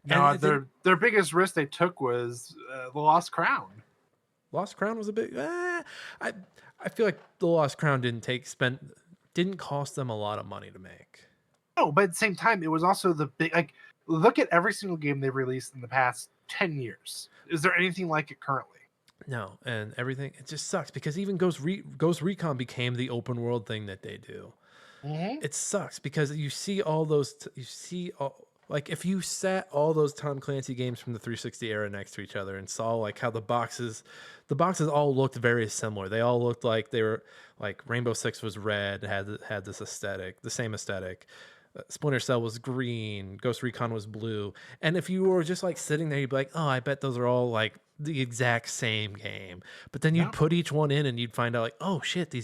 No, their biggest risk they took was the Lost Crown. Lost Crown was a big. I feel like the Lost Crown didn't cost them a lot of money to make. No, but at the same time, it was also the big, like, look at every single game they've released in the past 10 years. Is there anything like it currently? No, and everything, it just sucks because even Ghost Recon became the open world thing that they do. Mm-hmm. It sucks because you see all those, like if you sat all those Tom Clancy games from the 360 era next to each other and saw like how the boxes all looked very similar. They all looked like they were like Rainbow Six was red, had this aesthetic, the same aesthetic. Splinter Cell was green, Ghost Recon was blue. And if you were just like sitting there, you'd be like, oh, I bet those are all like the exact same game. But then you'd put each one in and you'd find out like, oh shit,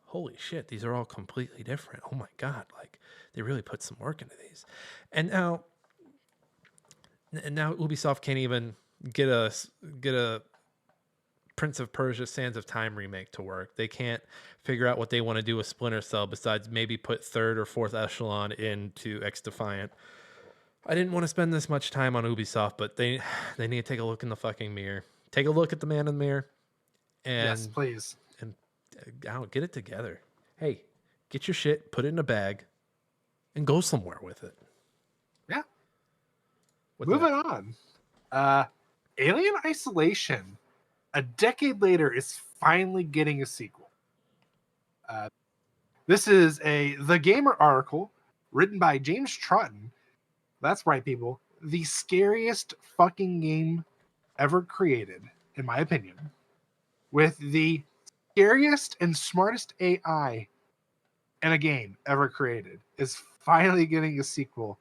holy shit, these are all completely different. Oh my God, like they really put some work into these. And now Ubisoft can't even get a Prince of Persia Sands of Time remake to work. They can't figure out what they want to do with Splinter Cell besides maybe put third or fourth echelon into X Defiant. I didn't want to spend this much time on Ubisoft, but they need to take a look in the fucking mirror. Take a look at the man in the mirror. And, yes, please. And get it together. Hey, get your shit, put it in a bag, and go somewhere with it. Yeah. Moving on. Alien Isolation, a decade later, is finally getting a sequel. This is a The Gamer article written by James Troughton. That's right, people. The scariest fucking game ever created, in my opinion. With the scariest and smartest AI in a game ever created is finally getting a sequel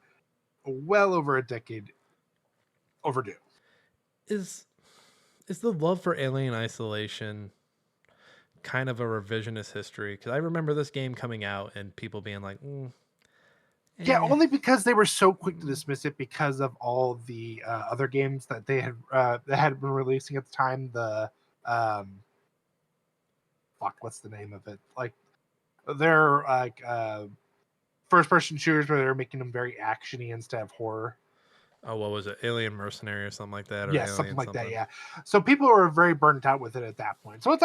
well over a decade overdue. Is the love for Alien Isolation kind of a revisionist history? Because I remember this game coming out and people being like, Yeah, eh. only because they were so quick to dismiss it because of all the other games that they had that had been releasing at the time. The fuck, what's the name of it? Like they're like first person shooters where they're making them very actiony instead of horror. Oh, what was it? Alien Mercenary or something like that, or Yeah, something Alien like that. something. Yeah. So people were very burnt out with it at that point. So it's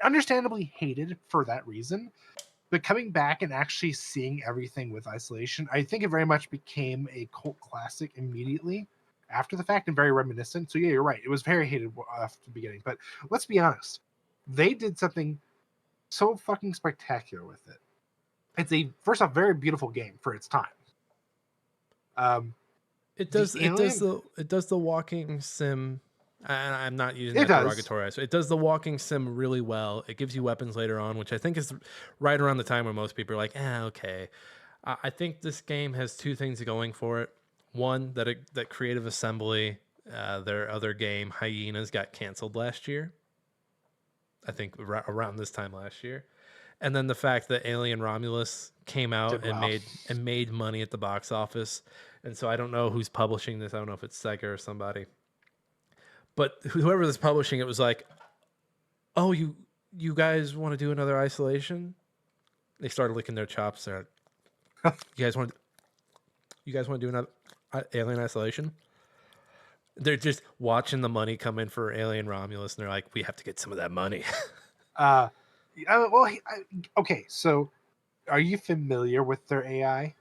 understandably hated for that reason. But coming back and actually seeing everything with Isolation, I think it very much became a cult classic immediately after the fact and very reminiscent. So yeah, you're right. It was very hated after the beginning. But let's be honest, they did something so fucking spectacular with it. It's a first off very beautiful game for its time. It The does. Alien, It does the walking sim. And I'm not using it that does. derogatory. So it does the walking sim really well. It gives you weapons later on, which I think is right around the time where most people are like, okay. I think this game has two things going for it. One, that Creative Assembly, their other game, Hyenas, got canceled last year. I think around this time last year. And then the fact that Alien Romulus came out Did well. and made money at the box office. And so I don't know who's publishing this. I don't know if it's Sega or somebody. But whoever was publishing it was like, "Oh, you guys want to do another Isolation?" They started licking their chops. They're like, you guys want to do another Alien Isolation? They're just watching the money come in for Alien Romulus, and they're like, "We have to get some of that money." Well, okay. So, are you familiar with their AI?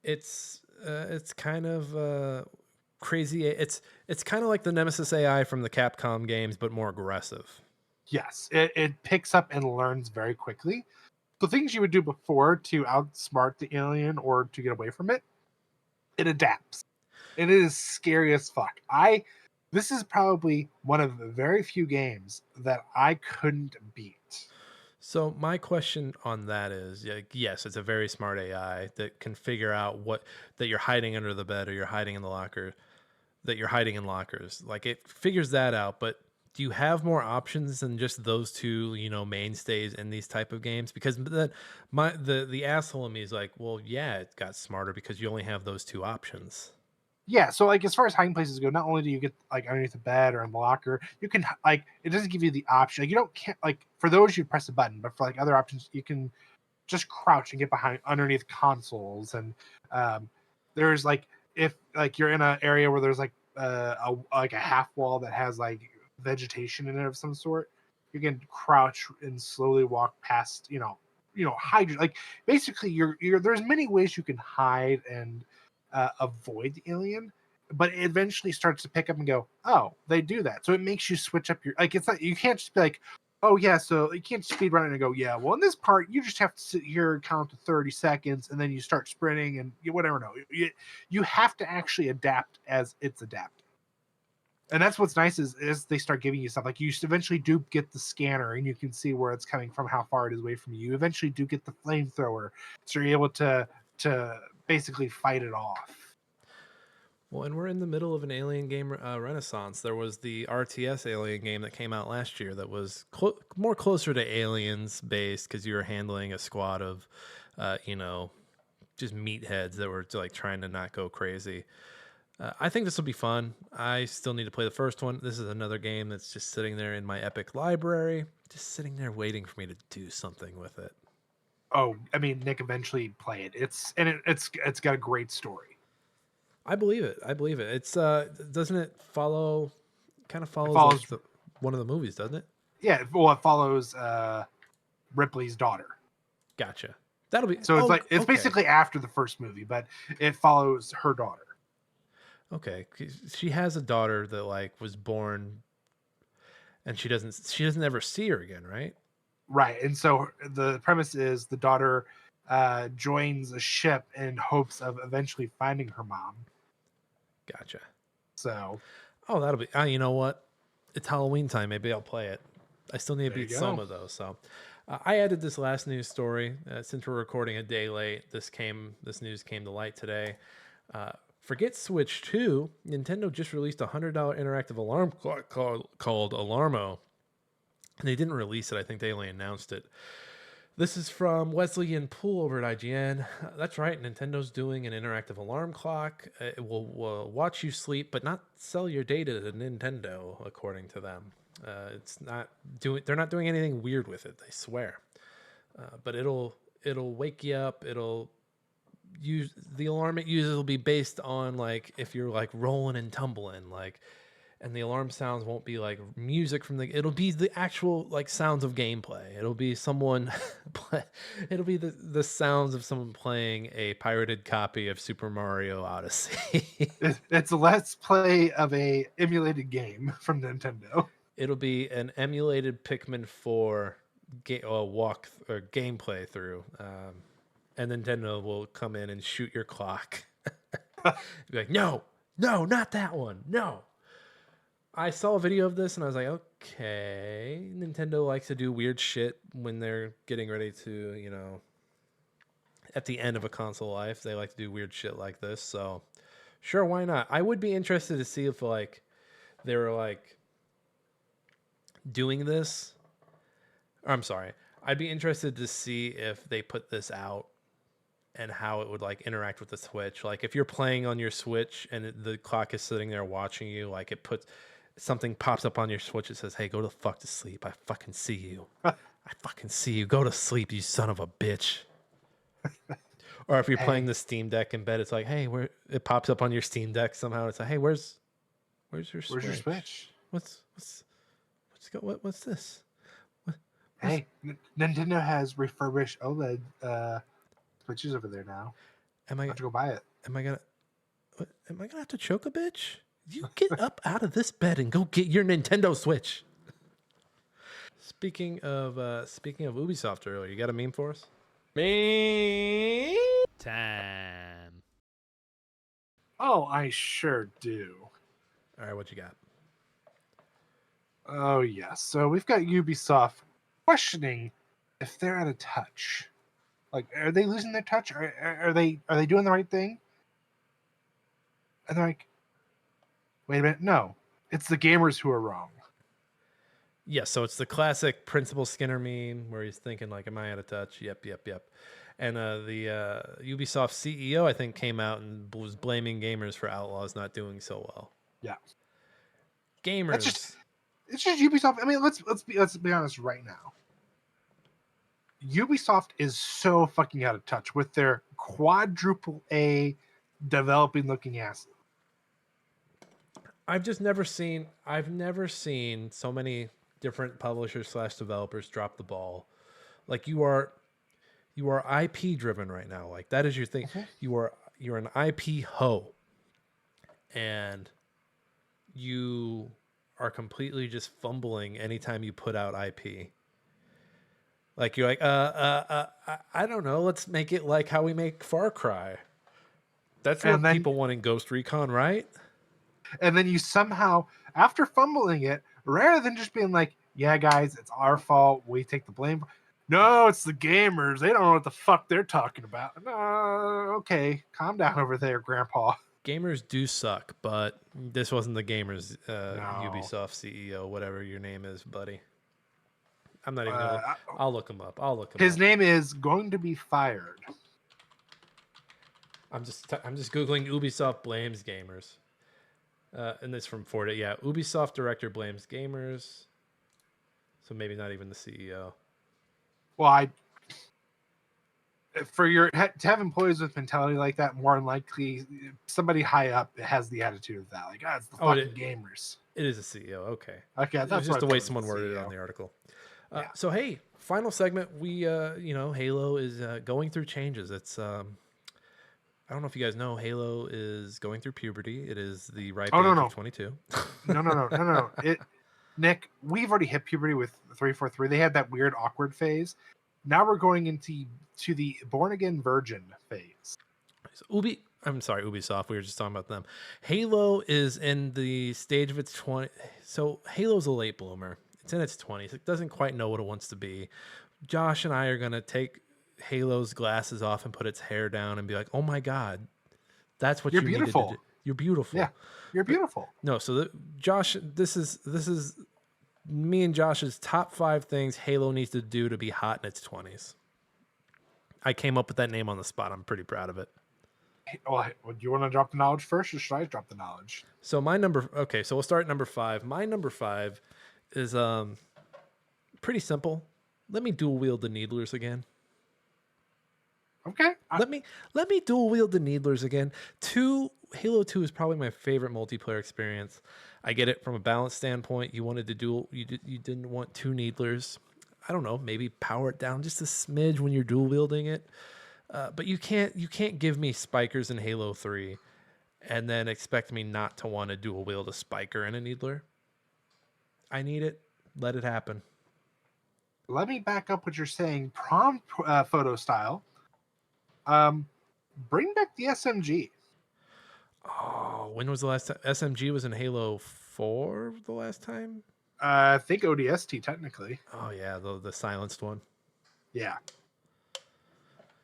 It's kind of crazy. It's kind of like the Nemesis AI from the Capcom games, but more aggressive. Yes, it picks up and learns very quickly. The things you would do before to outsmart the alien or to get away from it, it adapts. And it is scary as fuck. This is probably one of the very few games that I couldn't beat. So my question on that is, yes, it's a very smart AI that can figure out that you're hiding under the bed or you're hiding in the locker, that you're hiding in lockers. Like it figures that out, but do you have more options than just those two, mainstays in these type of games? Because then the asshole in me is like, well, yeah, it got smarter because you only have those two options. Yeah, so like as far as hiding places go, not only do you get like underneath the bed or in the locker, you can like it doesn't give you the option. Like you can't like for those you press a button, but for like other options you can just crouch and get behind underneath consoles and there's like if like you're in an area where there's like a half wall that has like vegetation in it of some sort, you can crouch and slowly walk past hide like basically you're there's many ways you can hide and avoid the alien, but it eventually starts to pick up and go, oh, they do that, so it makes you switch up your like it's not you can't just be like, oh yeah, so you can't speed run it and go, yeah, well in this part you just have to sit here and count to 30 seconds and then you start sprinting and whatever. No, you have to actually adapt as it's adapting. And that's what's nice is they start giving you stuff like you eventually do get the scanner and you can see where it's coming from, how far it is away from you. You eventually do get the flamethrower, so you're able to basically fight it off. Well, and we're in the middle of an alien game renaissance. There was the RTS alien game that came out last year that was more closer to aliens based because you were handling a squad of, just meatheads that were like trying to not go crazy. I think this will be fun. I still need to play the first one. This is another game that's just sitting there in my Epic library, just sitting there waiting for me to do something with it. Oh, I mean, Nick, eventually play it. It's got a great story. I believe it. It's doesn't it follow? Kind of It follows follows, like one of the movies, doesn't it? yeah. Well, it follows Ripley's daughter. Gotcha. That'll be So it's okay. basically after the first movie, but it follows her daughter. Okay, 'cause she has a daughter that like was born, and she doesn't ever see her again, right? Right. And so the premise is the daughter joins a ship in hopes of eventually finding her mom. Gotcha. So, That'll be. You know what? It's Halloween time. Maybe I'll play it. I still need to there you beat go. Soma though, so I added this last news story since we're recording a day late. This news came to light today. Forget Switch 2. Nintendo just released a $100 interactive alarm clock called Alarmo. They didn't release it. I think they only announced it. This is from Wesley and Poole over at IGN. That's right. Nintendo's doing an interactive alarm clock. It will watch you sleep, but not sell your data to Nintendo, according to them. They're not doing anything weird with it. They swear. But it'll wake you up. It'll use the alarm it uses will be based on like if you're like rolling and tumbling, like, and the alarm sounds won't be like music from it'll be the actual like sounds of gameplay. It'll be someone it'll be the sounds of someone playing a pirated copy of Super Mario Odyssey. It's a let's play of a emulated game from Nintendo. It'll be an emulated Pikmin 4 walk or gameplay through, and Nintendo will come in and shoot your clock. Be like, no, not that one, no. I saw a video of this and I was like, okay, Nintendo likes to do weird shit when they're getting ready to, you know, at the end of a console life, they like to do weird shit like this. So sure, why not? I would be interested to see if like they were like doing this. I'm sorry. I'd be interested to see if they put this out and how it would like interact with the Switch. Like if you're playing on your Switch and the clock is sitting there watching you, like it puts something pops up on your Switch that says, "Hey, go the fuck to sleep. I fucking see you. I fucking see you. Go to sleep, you son of a bitch." Or if you're playing the Steam Deck in bed, it's like, "Hey, where?" It pops up on your Steam Deck somehow. It's like, "Hey, where's your Switch? Where's your Switch? What's this?" Hey, Nintendo has refurbished OLED Switches over there now. Am I have to go buy it? Am I gonna have to choke a bitch? You get up out of this bed and go get your Nintendo Switch. Speaking of Ubisoft earlier, you got a meme for us? Meme time. Oh, I sure do. All right, what you got? Oh yes. So we've got Ubisoft questioning if they're out of touch. Like, are they losing their touch? Are they doing the right thing? And they're like, wait a minute, no, it's the gamers who are wrong. Yeah, so it's the classic Principal Skinner meme where he's thinking like, "Am I out of touch?" Yep. And the Ubisoft CEO, I think, came out and was blaming gamers for Outlaws not doing so well. Yeah, gamers. It's just Ubisoft. I mean, let's be honest right now. Ubisoft is so fucking out of touch with their quadruple A developing looking asset. I've never seen so many different publishers / developers drop the ball. Like you are IP driven right now. Like that is your thing. Mm-hmm. You're an IP hoe. And you are completely just fumbling anytime you put out IP. Like you're like, I don't know. Let's make it like how we make Far Cry. That's what people want in Ghost Recon, right? And then you somehow, after fumbling it, rather than just being like, "Yeah, guys, it's our fault. We take the blame." No, it's the gamers. They don't know what the fuck they're talking about. No, okay, calm down over there, Grandpa. Gamers do suck, but this wasn't the gamers. Ubisoft CEO, whatever your name is, buddy. I'm not even gonna. I'll look him up. His name is going to be fired. I'm just googling Ubisoft blames gamers, and this from Ford. Yeah, Ubisoft director blames gamers. So maybe not even the CEO. Well, to have employees with mentality like that, more than likely somebody high up has the attitude of that. Like, it's the fucking gamers. It is a CEO. Okay, that's just the way someone worded it on the article. So hey, final segment. We Halo is going through changes. It's I don't know if you guys know, Halo is going through puberty. It is the ripe age of 22. No. Nick, we've already hit puberty with 343. They had that weird awkward phase. Now we're going into the born again virgin phase. Ubisoft. We were just talking about them. Halo is in the stage of its 20. So Halo's a late bloomer. It's in its 20s. It doesn't quite know what it wants to be. Josh and I are gonna take Halo's glasses off and put its hair down and be like, "Oh my God, that's what You're you needed to beautiful. do. You're beautiful." Yeah, you're beautiful. No, so Josh, this is me and Josh's top 5 things Halo needs to do to be hot in its 20s. I came up with that name on the spot. I'm pretty proud of it. Well, do you want to drop the knowledge first, or should I drop the knowledge? So so we'll start at number 5. My number 5 is pretty simple. Let me dual wield the Needlers again. Okay. Let me dual wield the Needlers again. Halo 2 is probably my favorite multiplayer experience. I get it from a balance standpoint. You wanted to you didn't want 2 Needlers. I don't know, maybe power it down just a smidge when you're dual wielding it. But you can't give me spikers in Halo 3 and then expect me not to want to dual wield a spiker and a Needler. I need it. Let it happen. Let me back up what you're saying. Prom photo style. Bring back the SMG. Oh, when was the last time SMG was in Halo 4 the last time? I think ODST technically. Oh yeah, the silenced one. Yeah.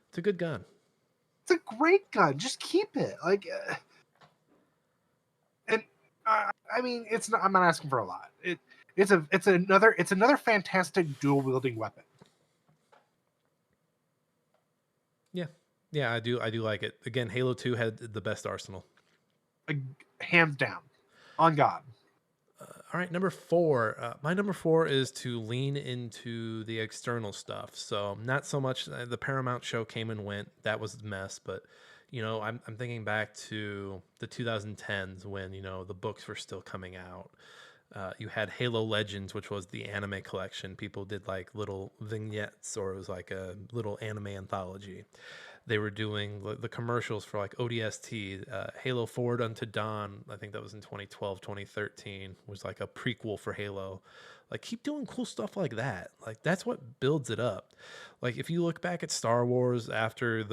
It's a good gun. It's a great gun. Just keep it. I mean, it's not. I'm not asking for a lot. It's another fantastic dual wielding weapon. Yeah, I do like it. Again, Halo 2 had the best arsenal. Hands down, on God. All right, number 4. My number 4 is to lean into the external stuff. So not so much the Paramount show came and went. That was a mess, but I'm thinking back to the 2010s when the books were still coming out. You had Halo Legends, which was the anime collection. People did like little vignettes, or it was like a little anime anthology. They were doing the commercials for like ODST, Halo Forward Unto Dawn. I think that was in 2012, 2013, was like a prequel for Halo. Like, keep doing cool stuff like that. Like, that's what builds it up. Like, if you look back at Star Wars after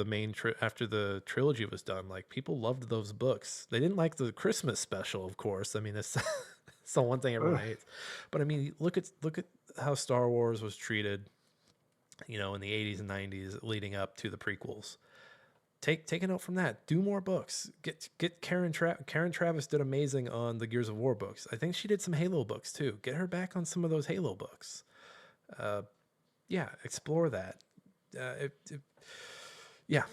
after the trilogy was done, like, people loved those books. They didn't like the Christmas special, of course. I mean, it's it's the one thing everyone hates. But I mean, look at how Star Wars was treated, in the 80s and 90s leading up to the prequels. Take a note from that. Do more books. Get Karen Travis did amazing on the Gears of War books. I think she did some Halo books too. Get her back on some of those Halo books. Yeah, explore that. Yeah.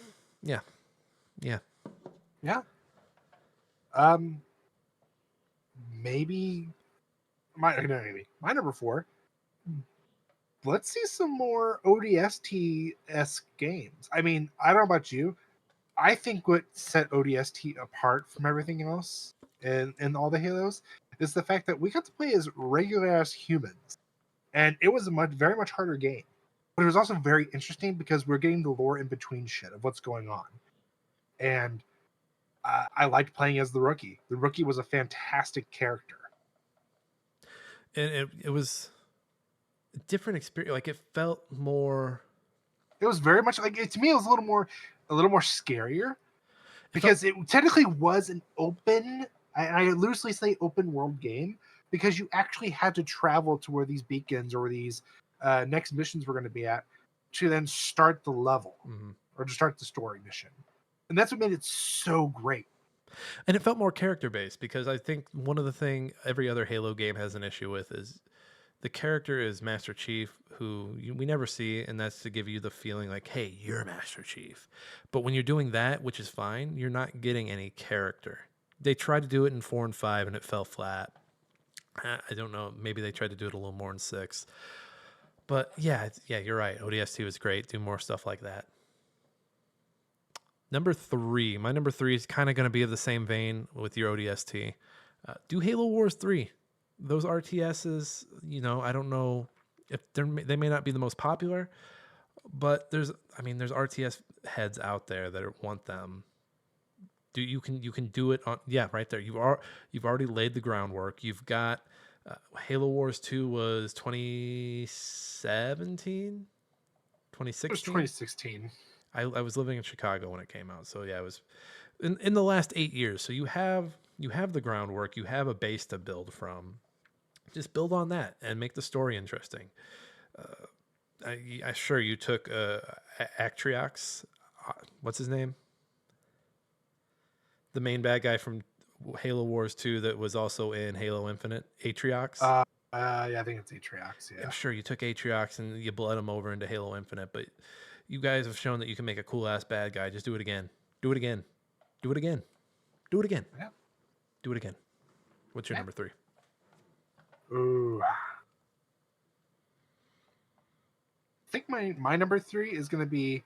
Maybe my number 4. Let's see some more ODST-esque games. I mean, I don't know about you. I think what set ODST apart from everything else in all the Halos is the fact that we got to play as regular ass humans, and it was a very much harder game. But it was also very interesting because we're getting the lore in between shit of what's going on, and I liked playing as the Rookie. The Rookie was a fantastic character, and it was a different experience. Like, it felt more. It was very much like to me. It was a little more scarier because it technically was an open. I loosely say open world game because you actually had to travel to where these beacons or these next missions were going to be at to then start the level or to start the story mission, and that's what made it so great. And it felt more character based because I think one of the thing every other Halo game has an issue with is the character is Master Chief, who we never see, and that's to give you the feeling like, hey, you're Master Chief. But when you're doing that, which is fine, you're not getting any character. They tried to do it in 4 and 5, and it fell flat. I don't know. Maybe they tried to do it a little more in 6. But yeah, you're right. ODST was great. Do more stuff like that. Number 3. My number 3 is kind of going to be of the same vein with your ODST. Do Halo Wars 3. Those RTSs, I don't know if they may not be the most popular, but there's RTS heads out there that want them. You can do it on right there. You've already laid the groundwork. You've got Halo Wars 2 was 2017, 2016. It was 2016. I was living in Chicago when it came out, so yeah, it was in the last 8 years. So you have the groundwork. You have a base to build from. Just build on that and make the story interesting. I sure you took Actriox. What's his name? The main bad guy from Halo Wars 2 that was also in Halo Infinite, Atriox. Yeah, I think it's Atriox. Yeah. I'm sure you took Atriox and you bled him over into Halo Infinite, but you guys have shown that you can make a cool ass bad guy. Just do it again. Do it again. Do it again. Do it again. Yeah. Do it again. What's your number 3? Ooh. I think my number 3 is going to be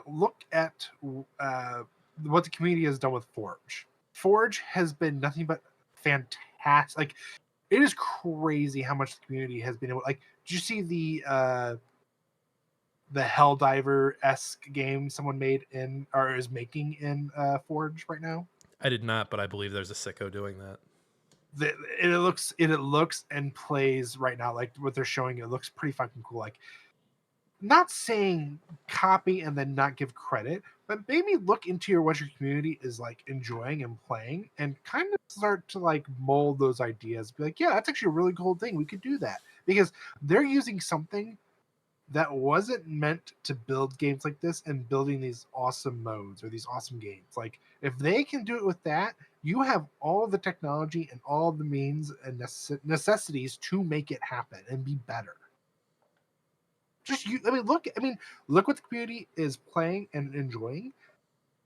look at what the community has done with Forge. Forge has been nothing but fantastic. Like, it is crazy how much the community has been able. Like, did you see the Helldiver-esque game someone made in or is making in Forge right now? I did not, but I believe there's a sicko doing that. It looks and plays right now like what they're showing. It looks pretty fucking cool. Like, not saying copy and then not give credit, but maybe look into what your community is like enjoying and playing, and kind of start to like mold those ideas. Be like, yeah, that's actually a really cool thing. We could do that because they're using something that wasn't meant to build games like this and building these awesome modes or these awesome games. Like, if they can do it with that, you have all the technology and all the means and necessities to make it happen and be better. Look what the community is playing and enjoying,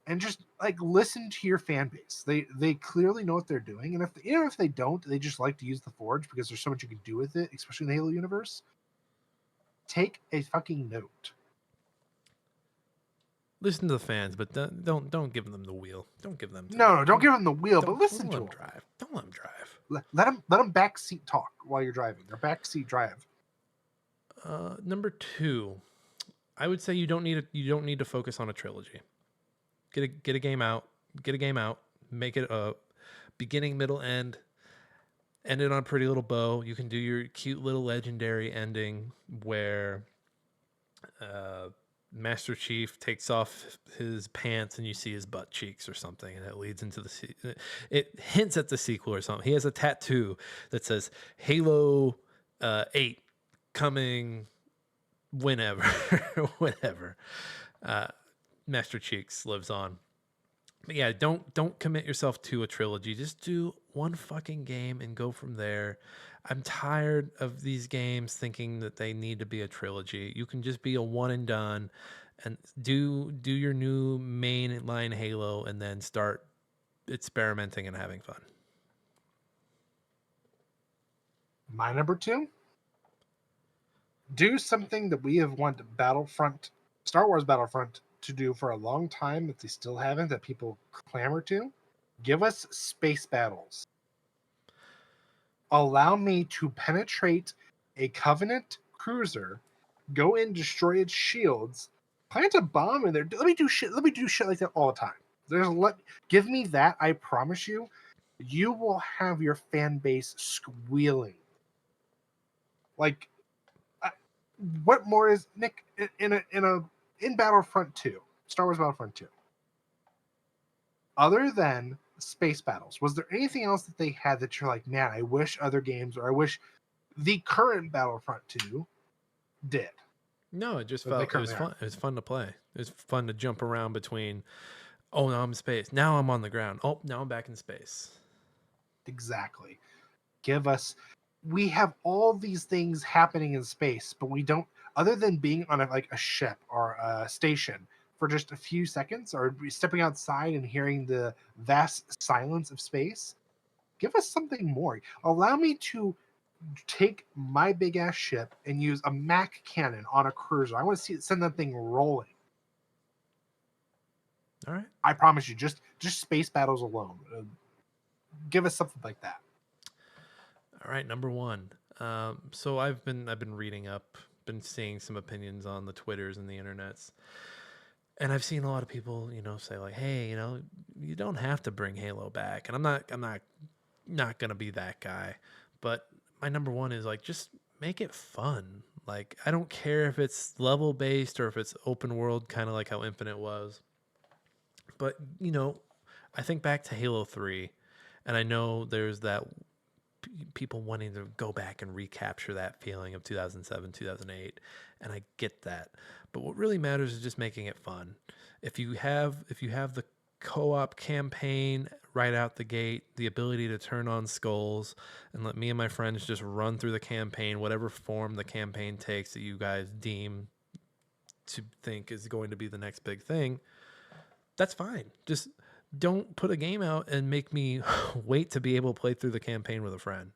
and just like listen to your fan base. They clearly know what they're doing, and if they don't, they just like to use the Forge because there's so much you can do with it, especially in the Halo universe. Take a fucking note. Listen to the fans, but don't give them the wheel. Don't give them. Don't give them the wheel, but listen to them. Drive. Don't let them drive. Let them backseat talk while you're driving. Or backseat drive. Number 2, I would say you don't need to focus on a trilogy. Get a game out. Get a game out. Make it a beginning, middle, end. End it on a pretty little bow. You can do your cute little legendary ending where Master Chief takes off his pants and you see his butt cheeks or something, and it leads into it hints at the sequel or something. He has a tattoo that says Halo 8 coming whenever. Whenever. Master Cheeks lives on. But yeah, don't commit yourself to a trilogy. Just do one fucking game and go from there. I'm tired of these games thinking that they need to be a trilogy. You can just be a one and done and do your new main line Halo and then start experimenting and having fun. My number 2, do something that we have wanted Star Wars Battlefront to do for a long time that they still haven't, that people clamor to. Give us space battles. Allow me to penetrate a Covenant cruiser, go in, destroy its shields, plant a bomb in there. Let me do shit like that all the time. Give me that. I promise you, you will have your fan base squealing. Like, what more is Nick in Battlefront 2, Star Wars Battlefront 2? Other than space battles, was there anything else that they had that you're like, man, I wish other games, or I wish the current Battlefront 2 did? No, it just felt it was fun. It was fun to play. It was fun to jump around between. Oh, now I'm in space. Now I'm on the ground. Oh, now I'm back in space. Exactly. We have all these things happening in space, but we don't, other than being on a ship or a station for just a few seconds, or stepping outside and hearing the vast silence of space. Give us something more. Allow me to take my big ass ship and use a Mac cannon on a cruiser. I want to send that thing rolling. All right. I promise you, just space battles alone. Give us something like that. All right, number 1. So I've been reading up, been seeing some opinions on the Twitters and the internets, and I've seen a lot of people, say like, "Hey, you don't have to bring Halo back." And I'm not gonna be that guy, but my number 1 is like, just make it fun. Like, I don't care if it's level based or if it's open world, kind of like how Infinite was. But I think back to Halo 3, and I know there's that people wanting to go back and recapture that feeling of 2007, 2008, and I get that. But what really matters is just making it fun. If you have the co-op campaign right out the gate, the ability to turn on skulls and let me and my friends just run through the campaign, whatever form the campaign takes that you guys deem to think is going to be the next big thing, that's fine. Just don't put a game out and make me wait to be able to play through the campaign with a friend.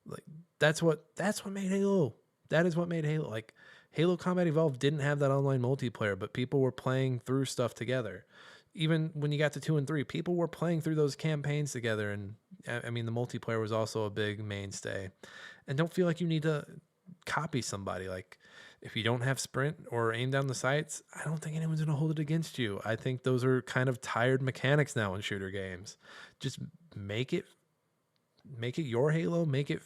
Like that's what made Halo. That is what made Halo. Like Halo Combat Evolved didn't have that online multiplayer, but people were playing through stuff together. Even when you got to 2 and 3, people were playing through those campaigns together. And I mean, the multiplayer was also a big mainstay. And don't feel like you need to copy somebody. Like if you don't have sprint or aim down the sights, I don't think anyone's going to hold it against you. I think those are kind of tired mechanics now in shooter games. Just make it your Halo, make it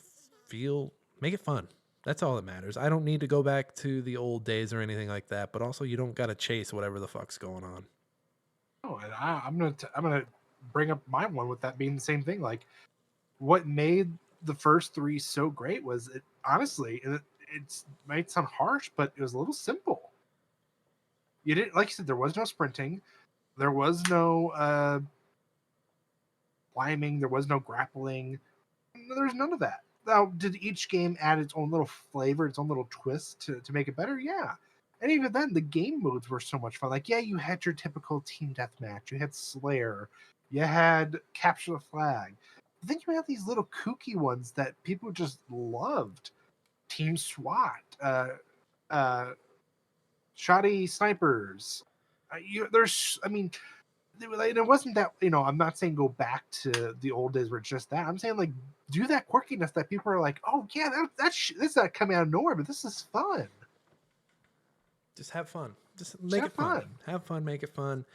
fun. That's all that matters. I don't need to go back to the old days or anything like that, but also you don't got to chase whatever the fuck's going on. Oh, and I'm gonna bring up my one with that being the same thing. Like, what made the first 3 so great was it. Honestly, it might sound harsh, but it was a little simple. You didn't, like you said, there was no sprinting, there was no climbing, there was no grappling. There was none of that. Now, did each game add its own little flavor, its own little twist to make it better? Yeah. And even then, the game modes were so much fun. Like, yeah, you had your typical team deathmatch. You had Slayer. You had Capture the Flag. But then you had these little kooky ones that people just loved. Team SWAT. Shoddy Snipers. It wasn't that, I'm not saying go back to the old days where it's just that. I'm saying, like, do that quirkiness that people are like, oh, yeah, that's not coming out of nowhere, but this is fun. Just have fun. Just make it fun. Have fun, make it fun.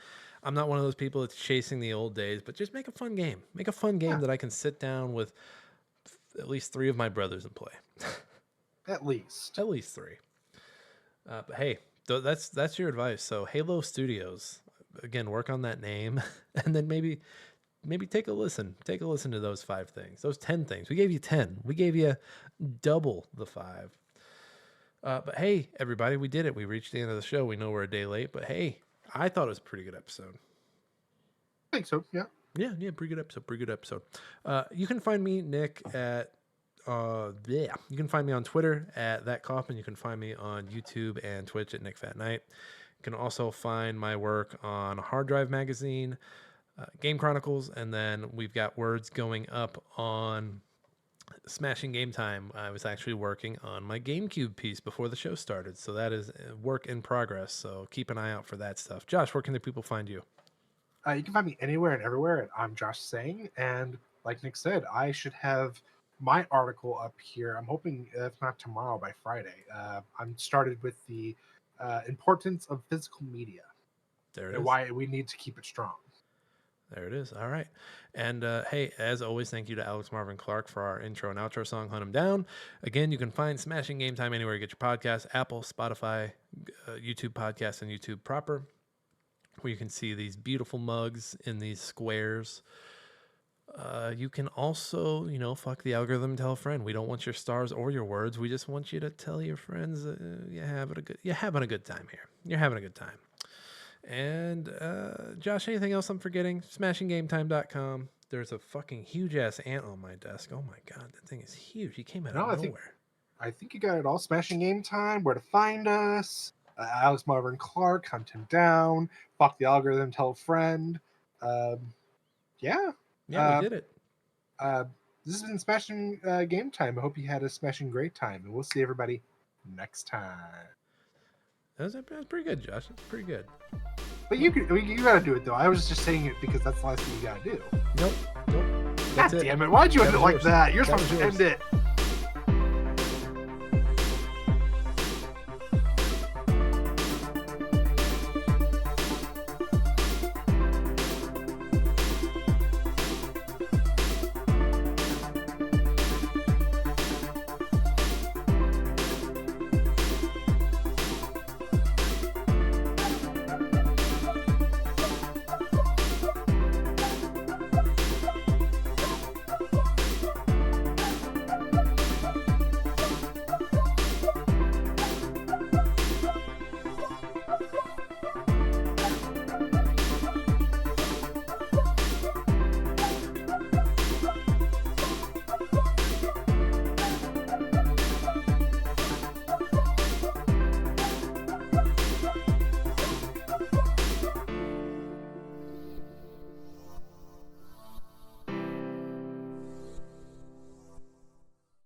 I'm not one of those people that's chasing the old days, but just make a fun game. Make a fun game that I can sit down with at least 3 of my brothers and play. At least 3. But hey, that's your advice. So Halo Studios, again, work on that name, and then maybe take a listen. Take a listen to those 5 things, those 10 things. We gave you 10. We gave you double the 5. But hey, everybody, we did it. We reached the end of the show. We know we're a day late, but hey, I thought it was a pretty good episode. I think so, yeah. Yeah, pretty good episode. You can find me, Nick, at you can find me on Twitter at That Kaufman. You can find me on YouTube and Twitch at Nick Fat Knight. You can also find my work on Hard Drive Magazine, Game Chronicles, and then we've got words going up on Smashing Game Time. I was actually working on my GameCube piece before the show started, so that is work in progress. So keep an eye out for that stuff. Josh, where can the people find you? You can find me anywhere and everywhere at I'm Josh Saying, and like Nick said, I should have my article up here. I'm hoping, if not tomorrow, by Friday. I'm started with the importance of physical media. There it is. And why we need to keep it strong. There it is. All right. And hey, as always, thank you to Alex Marvin Clark for our intro and outro song, Hunt 'Em Down. Again, you can find Smashing Game Time anywhere you get your podcasts, Apple, Spotify, YouTube Podcasts, and YouTube proper, where you can see these beautiful mugs in these squares. You can also, fuck the algorithm, tell a friend. We don't want your stars or your words. We just want you to tell your friends you're having a good time here. You're having a good time. And Josh, anything else I'm forgetting? SmashingGameTime.com. There's a fucking huge ass ant on my desk. Oh my god, that thing is huge. He came out of nowhere. I think you got it all. Smashing Game Time, where to find us. Alex Marvin Clark, Hunt Him Down, fuck the algorithm, tell a friend. Yeah, we did it. This has been Smashing Game Time. I hope you had a smashing great time, and we'll see everybody next time. That was pretty good, Josh. That's pretty good. But you gotta do it though. I was just saying it because that's the last thing you gotta do. Nope. God damn it! Why'd you end it like that? You're supposed to end it.